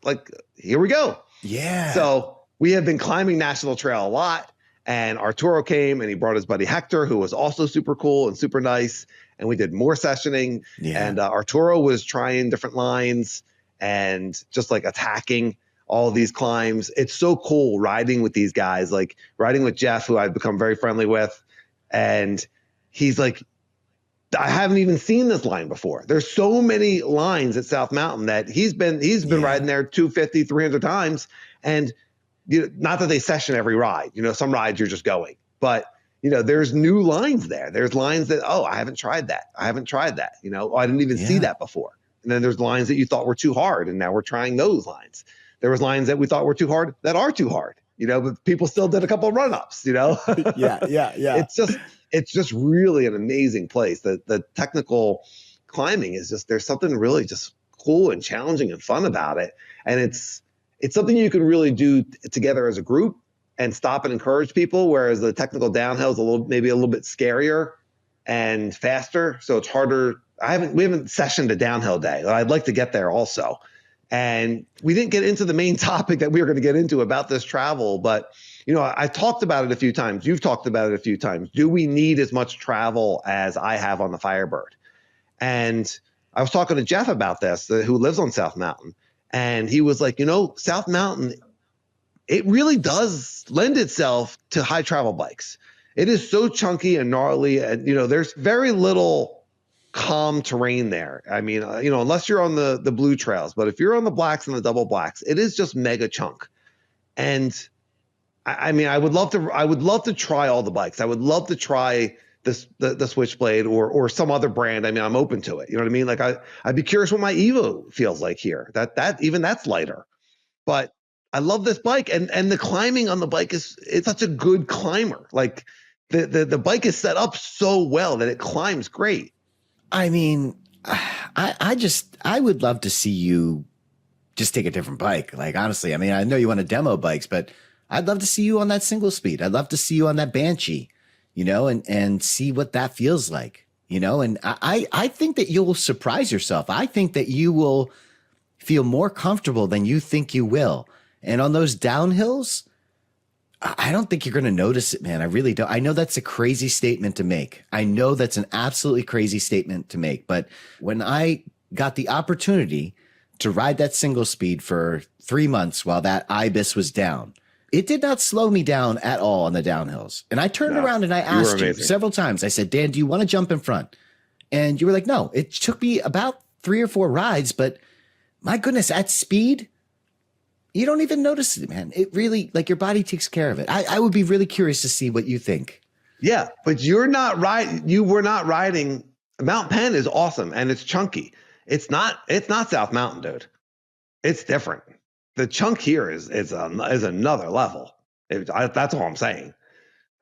here we go. Yeah. So we have been climbing National Trail a lot, and Arturo came and he brought his buddy Hector, who was also super cool and super nice. And we did more sessioning, and Arturo was trying different lines and just attacking all of these climbs. It's so cool riding with these guys, riding with Jeff, who I've become very friendly with. And he's like, I haven't even seen this line before. There's so many lines at South Mountain that he's been riding there 250, 300 times. And not that they session every ride, some rides you're just going, but there's new lines there. There's lines that, I haven't tried that. I didn't even see that before. And then there's lines that you thought were too hard, and now we're trying those lines. There was lines that we thought were too hard that are too hard, but people still did a couple of run-ups, Yeah. It's just really an amazing place. The technical climbing is there's something really just cool and challenging and fun about it. And it's something you can really do together as a group. and stop and encourage people, whereas the technical downhill is maybe a little bit scarier and faster. So it's harder. We haven't sessioned a downhill day. I'd like to get there also. And we didn't get into the main topic that we were going to get into about this travel, but I talked about it a few times. You've talked about it a few times. Do we need as much travel as I have on the Firebird? And I was talking to Jeff about this, who lives on South Mountain. And he was like, South Mountain, it really does lend itself to high travel bikes. It is so chunky and gnarly. And, there's very little calm terrain there. I mean, unless you're on the blue trails, but if you're on the blacks and the double blacks, it is just mega chunk. And I mean, I would love to try all the bikes. I would love to try the Switchblade or some other brand. I mean, I'm open to it. You know what I mean? Like I'd be curious what my Evo feels like here. That's lighter, but I love this bike, and the climbing on the bike it's such a good climber. Like the bike is set up so well that it climbs great. I mean, I would love to see you just take a different bike. Like, honestly, I mean, I know you want to demo bikes, but I'd love to see you on that single speed. I'd love to see you on that Banshee, and see what that feels like, and I think that you'll surprise yourself. I think that you will feel more comfortable than you think you will. And on those downhills, I don't think you're going to notice it, man. I really don't. I know that's a crazy statement to make. I know that's an absolutely crazy statement to make. But when I got the opportunity to ride that single speed for 3 months while that Ibis was down, it did not slow me down at all on the downhills. And I turned around and I asked you several times. I said, Dan, do you want to jump in front? And you were like, no. It took me about 3 or 4 rides, but my goodness, at speed, you don't even notice it, man. It really, like, your body takes care of it. I would be really curious to see what you think. Yeah, but you were not riding. Mount Penn is awesome and it's chunky. It's not South Mountain, dude. It's different. The chunk here is another level. That's all I'm saying.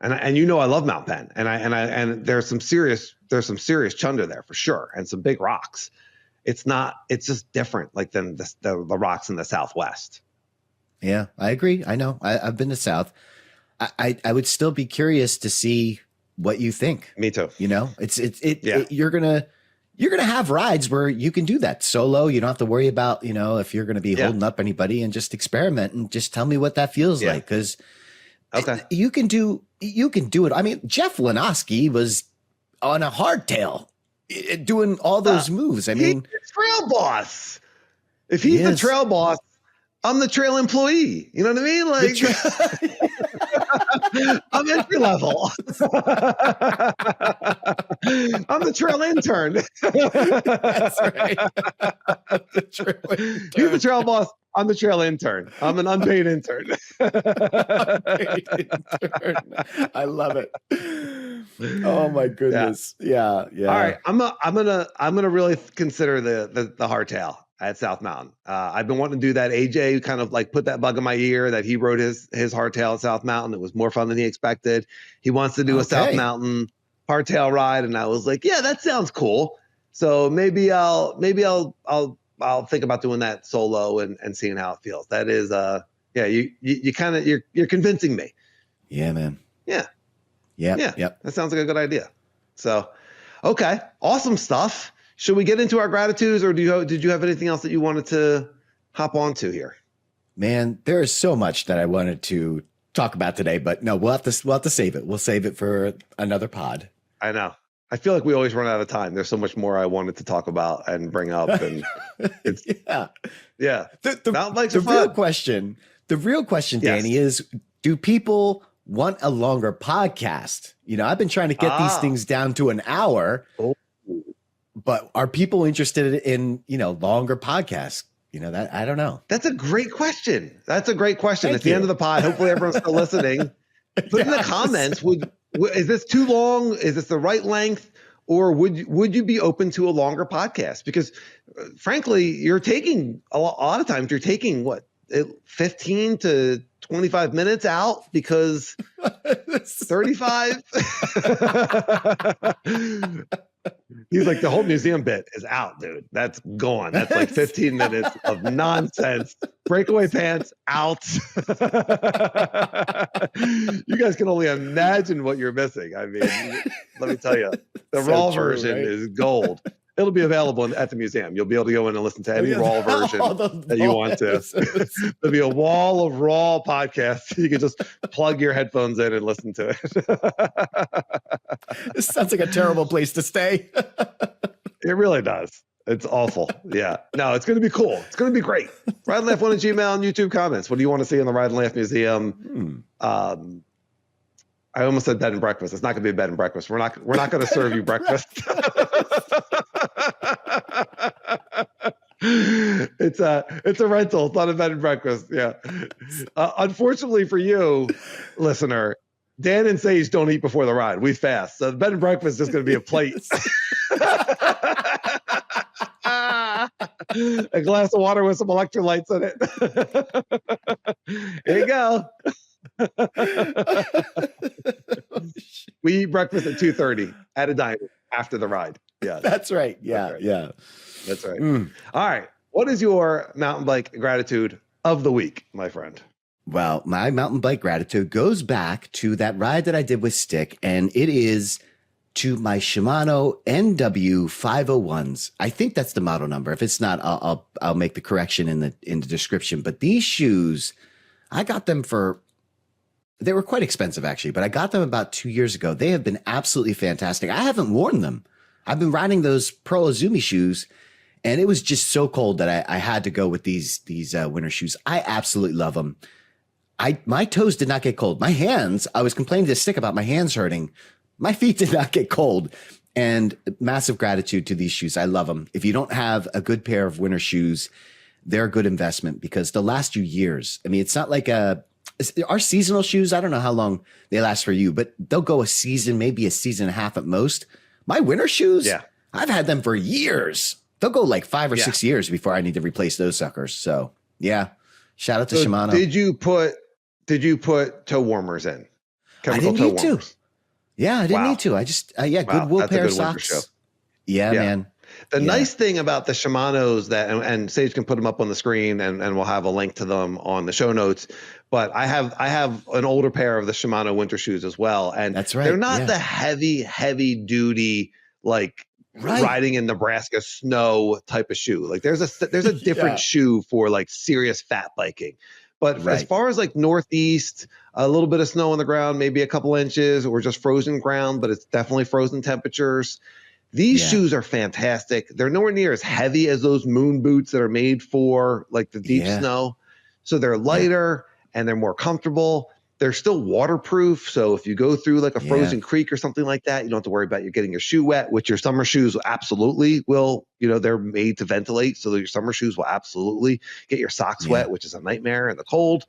And I love Mount Penn, and there's some serious chunder there for sure, and some big rocks. It's just different, like than the rocks in the Southwest. Yeah, I agree. I know. I've been to South. I would still be curious to see what you think. Me too. You're gonna have rides where you can do that solo. You don't have to worry about if you're gonna be holding up anybody, and just experiment and just tell me what that feels like. Because you can do it. I mean, Jeff Lenoski was on a hardtail doing all those moves. I mean, he's the trail boss. If he's the trail boss, I'm the trail employee. You know what I mean? Like, I'm entry level. I'm the trail intern. That's right. He's the trail boss. I'm the trail intern. I'm an unpaid intern. I love it. Oh my goodness. Yeah. All right. I'm gonna really consider the hardtail at South Mountain. I've been wanting to do that. AJ kind of like put that bug in my ear that he rode his hardtail at South Mountain. It was more fun than he expected. He wants to do a South Mountain hardtail ride, and I was like, yeah, that sounds cool. So maybe I'll think about doing that solo and seeing how it feels. That is you're convincing me. Yeah, man. Yeah. Yep. That sounds like a good idea. So, okay, awesome stuff. Should we get into our gratitudes, or did you have anything else that you wanted to hop onto here? Man, there is so much that I wanted to talk about today, but no, we'll have to save it. We'll save it for another pod. I know. I feel like we always run out of time. There's so much more I wanted to talk about and bring up, and it's yeah. The real question, Danny, is: do people want a longer podcast? I've been trying to get these things down to an hour. But are people interested in, longer podcasts? That I don't know. That's a great question. At the end of the pod, hopefully everyone's still listening. Put in the comments, is this too long? Is this the right length? Or would you be open to a longer podcast? Because frankly, you're taking a lot of times, you're taking 15 to 25 minutes out because 35. He's like, the whole museum bit is out, dude. That's gone. That's like 15 minutes of nonsense. Breakaway pants out. You guys can only imagine what you're missing. I mean, let me tell you, the So raw true, version right? is gold. It'll be available at the museum. You'll be able to go in and listen to any raw version All the that you raw want to. episodes. There'll be a wall of raw podcasts. You can just plug your headphones in and listen to it. This sounds like a terrible place to stay. It really does. It's awful. Yeah. No, it's going to be cool. It's going to be great. Ride and Laugh one at Gmail and YouTube comments. What do you want to see in the Ride and Laugh Museum? I almost said bed and breakfast. It's not going to be a bed and breakfast. We're not going to serve you breakfast. It's a rental. It's not a bed and breakfast. Yeah. Unfortunately for you, listener, Dan and Sage don't eat before the ride. We fast. So the bed and breakfast is going to be a plate. A glass of water with some electrolytes in it. Here you go. We eat breakfast at 2:30 at a diner after the ride. Yeah, that's right. Yeah, that's right. yeah, that's right. All right. What is your mountain bike gratitude of the week, my friend? Well, my mountain bike gratitude goes back to that ride that I did with Stick, and it is to my Shimano NW 501s. I think that's the model number. If it's not, I'll make the correction in the description. But these shoes, I got them they were quite expensive actually, but I got them about 2 years ago. They have been absolutely fantastic. I haven't worn them. I've been riding those Pro Azumi shoes, and it was just so cold that I had to go with these winter shoes. I absolutely love them. My toes did not get cold. My hands, I was complaining to Stick about my hands hurting. My feet did not get cold, and massive gratitude to these shoes. I love them. If you don't have a good pair of winter shoes, they're a good investment because they'll last you years. I mean, it's not like our seasonal shoes. I don't know how long they last for you, but they'll go a season, maybe a season and a half at most. My winter shoes, I've had them for years. They'll go like 5 or 6 years before I need to replace those suckers. So yeah, shout out to Shimano. Did you put toe warmers in? Chemical toe warmers. Yeah, I didn't need to. I just, good wool pair of socks. Yeah, man. The nice thing about the Shimanos and Sage can put them up on the screen and we'll have a link to them on the show notes. But I have an older pair of the Shimano winter shoes as well. And that's right. They're not the heavy duty, like riding in Nebraska snow type of shoe. Like there's a different shoe for like serious fat biking. But as far as like Northeast, a little bit of snow on the ground, maybe a couple inches, or just frozen ground, but it's definitely frozen temperatures. These shoes are fantastic. They're nowhere near as heavy as those moon boots that are made for like the deep snow. So they're lighter and they're more comfortable. They're still waterproof. So if you go through like a frozen creek or something like that, you don't have to worry about you getting your shoe wet, which your summer shoes absolutely will, they're made to ventilate. So your summer shoes will absolutely get your socks wet, which is a nightmare in the cold.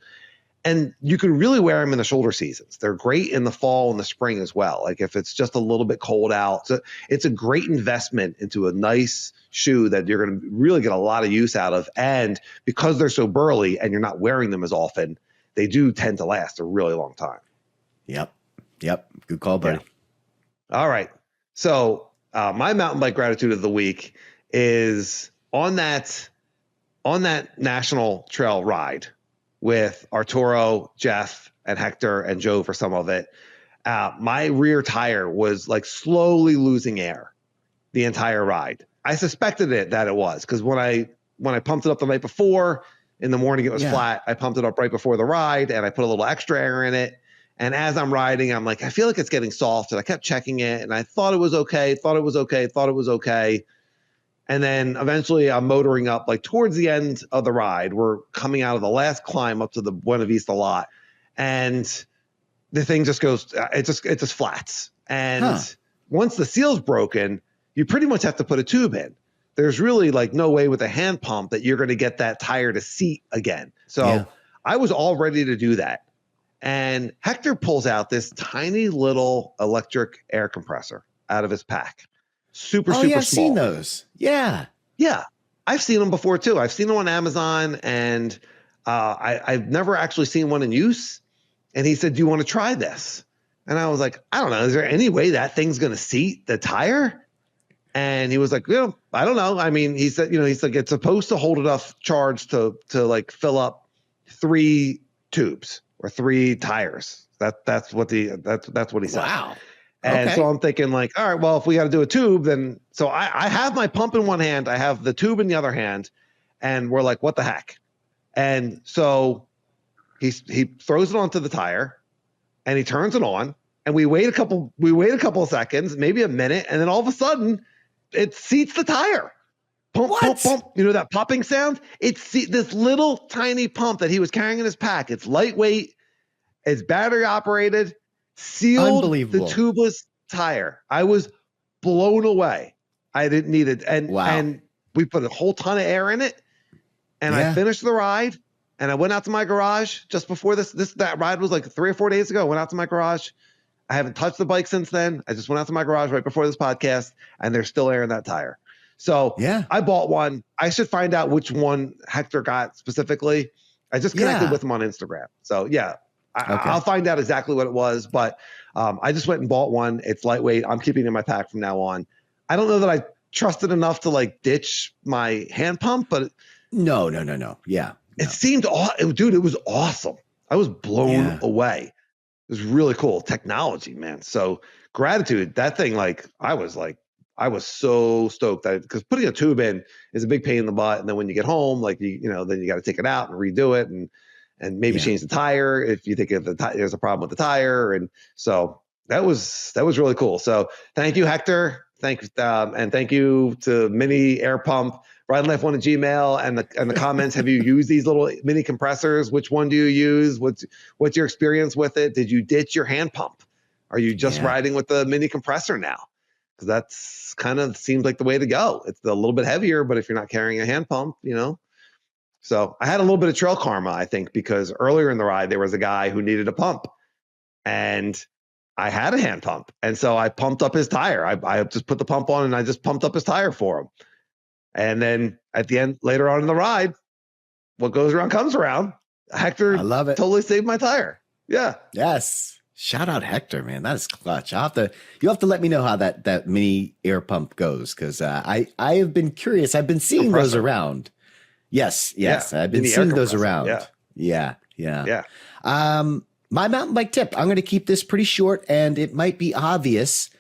And you can really wear them in the shoulder seasons. They're great in the fall and the spring as well. Like if it's just a little bit cold out. So it's a great investment into a nice shoe that you're going to really get a lot of use out of. And because they're so burly and you're not wearing them as often, they do tend to last a really long time. Yep. Good call, buddy. Yeah. All right. So my mountain bike gratitude of the week is on that national trail ride with Arturo, Jeff, and Hector and Joe for some of it. My rear tire was like slowly losing air the entire ride. I suspected that it was because when I pumped it up the night before, in the morning it was flat. I pumped it up right before the ride and I put a little extra air in it. And as I'm riding, I'm like, I feel like it's getting soft. And I kept checking it and I thought it was okay. And then eventually I'm motoring up like towards the end of the ride. We're coming out of the last climb up to the Buena Vista lot. And the thing just goes, it just flats. And once the seal's broken, you pretty much have to put a tube in. There's really like no way with a hand pump that you're going to get that tire to seat again. So I was all ready to do that. And Hector pulls out this tiny little electric air compressor out of his pack. Super small. I've seen those. Yeah. I've seen them before too. I've seen them on Amazon and I've never actually seen one in use. And he said, do you want to try this? And I was like, I don't know. Is there any way that thing's going to seat the tire? And he was like, you know, I don't know. I mean, he said, you know, he's like, it's supposed to hold enough charge to like fill up 3 tubes or 3 tires. That's what he said. Wow. And Okay. so I'm thinking like, all right, well, if we got to do a tube, then so I have my pump in one hand, I have the tube in the other hand, and we're like, what the heck? And so he throws it onto the tire, and he turns it on, and we wait a couple of seconds, maybe a minute, and then all of a sudden, it seats the tire. Pump, What? pump, pump. You know that popping sound? It's this little tiny pump that he was carrying in his pack. It's lightweight. It's battery operated. Sealed Unbelievable. the tubeless tire. I was blown away. I didn't need it. And we put a whole ton of air in it. And I finished the ride. And I went out to my garage just before that ride was like 3 or 4 days ago. I went out to my garage. I haven't touched the bike since then. I just went out to my garage right before this podcast, and there's still air in that tire. So I bought one. I should find out which one Hector got specifically. I just connected with him on Instagram. So I'll find out exactly what it was. But I just went and bought one. It's lightweight. I'm keeping it in my pack from now on. I don't know that I trusted enough to like ditch my hand pump, but no. Yeah. It seemed, dude, it was awesome. I was blown away. It was really cool technology, man. So Gratitude, that thing, like I was so stoked that because putting a tube in is a big pain in the butt. And then when you get home, like then you got to take it out and redo it and maybe change the tire if you think there's a problem with the tire. And so that was really cool. So thank you, Hector. And thank you to Mini Air Pump. Ride Life 1 at Gmail and the comments. Have you used these little mini compressors? Which one do you use? What's your experience with it? Did you ditch your hand pump? Are you just riding with the mini compressor now? Because that's kind of seems like the way to go. It's a little bit heavier, but if you're not carrying a hand pump, So I had a little bit of trail karma, I think, because earlier in the ride there was a guy who needed a pump, and I had a hand pump, and so I pumped up his tire. I just put the pump on and I just pumped up his tire for him. And then at the end, later on in the ride, what goes around comes around. Hector, I love it. Totally saved my tire. Yeah. Yes. Shout out Hector, man. That is clutch. You have to let me know how that mini air pump goes, because I have been curious. I've been seeing those around. Yes. I've been seeing those around. Yeah. My mountain bike tip. I'm going to keep this pretty short, and it might be obvious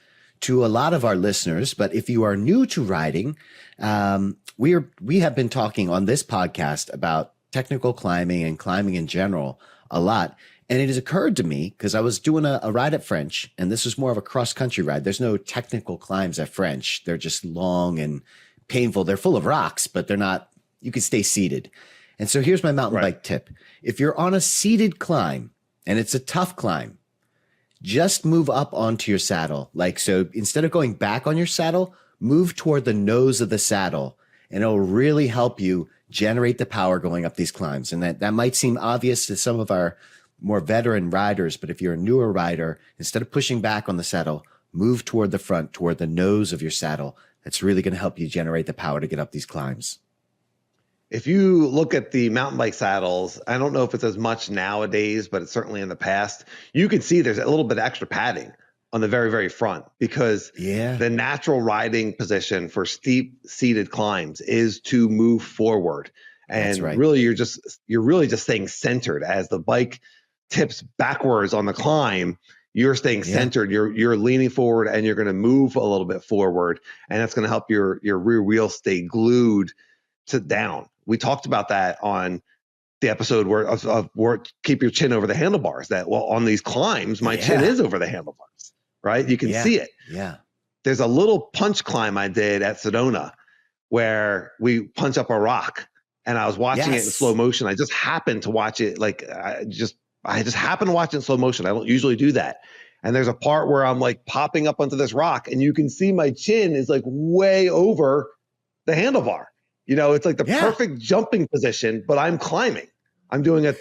to a lot of our listeners, but if you are new to riding, we have been talking on this podcast about technical climbing and climbing in general a lot. And it has occurred to me, because I was doing a ride at French, and this was more of a cross-country ride. There's no technical climbs at French. They're just long and painful. They're full of rocks, but they're not, you can stay seated. And so here's my mountain bike tip. If you're on a seated climb, and it's a tough climb, just move up onto your saddle. So instead of going back on your saddle, move toward the nose of the saddle, and it'll really help you generate the power going up these climbs. And that might seem obvious to some of our more veteran riders, but if you're a newer rider, instead of pushing back on the saddle, move toward the front, toward the nose of your saddle. That's really going to help you generate the power to get up these climbs. If you look at the mountain bike saddles, I don't know if it's as much nowadays, but it's certainly in the past, you can see there's a little bit of extra padding on the very, very front, because the natural riding position for steep seated climbs is to move forward. And really, you're really just staying centered. As the bike tips backwards on the climb, you're staying centered. You're leaning forward, and you're going to move a little bit forward, and that's going to help your rear wheel stay glued to down. We talked about that on the episode where keep your chin over the handlebars. That on these climbs, my chin is over the handlebars, right? You can see it. Yeah. There's a little punch climb I did at Sedona where we punch up a rock, and I was watching it in slow motion. I just happened to watch it. I just happened to watch it in slow motion. I don't usually do that. And there's a part where I'm like popping up onto this rock, and you can see my chin is like way over the handlebar. It's like the perfect jumping position, but I'm climbing. I'm doing a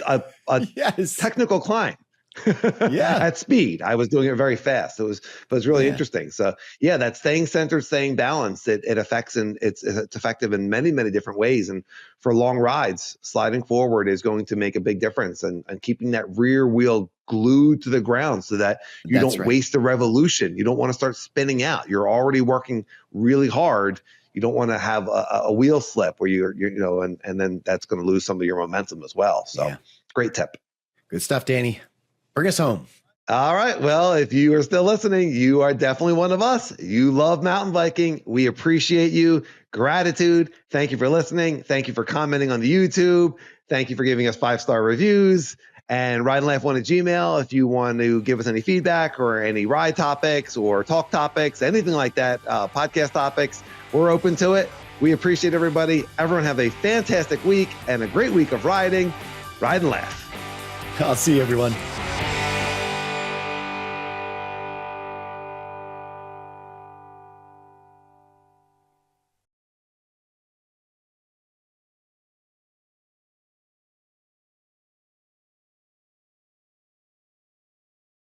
technical climb. Yeah. At speed. I was doing it very fast. But it was really interesting. So yeah, that staying centered, staying balanced, it affects, and it's effective in many, many different ways. And for long rides, sliding forward is going to make a big difference, and keeping that rear wheel glued to the ground so that you That's don't right. waste a revolution. You don't want to start spinning out. You're already working really hard. You don't want to have a wheel slip where you're and then that's going to lose some of your momentum as well. So great tip. Good stuff, Danny. Bring us home. All right. Well, if you are still listening, you are definitely one of us. You love mountain biking. We appreciate you. Gratitude. Thank you for listening. Thank you for commenting on the YouTube. Thank you for giving us 5-star reviews. And Ride and Laugh 1 at Gmail, if you want to give us any feedback or any ride topics or talk topics, anything like that, podcast topics, we're open to it. We appreciate everybody. Everyone have a fantastic week and a great week of riding. Ride and laugh. I'll see you, everyone.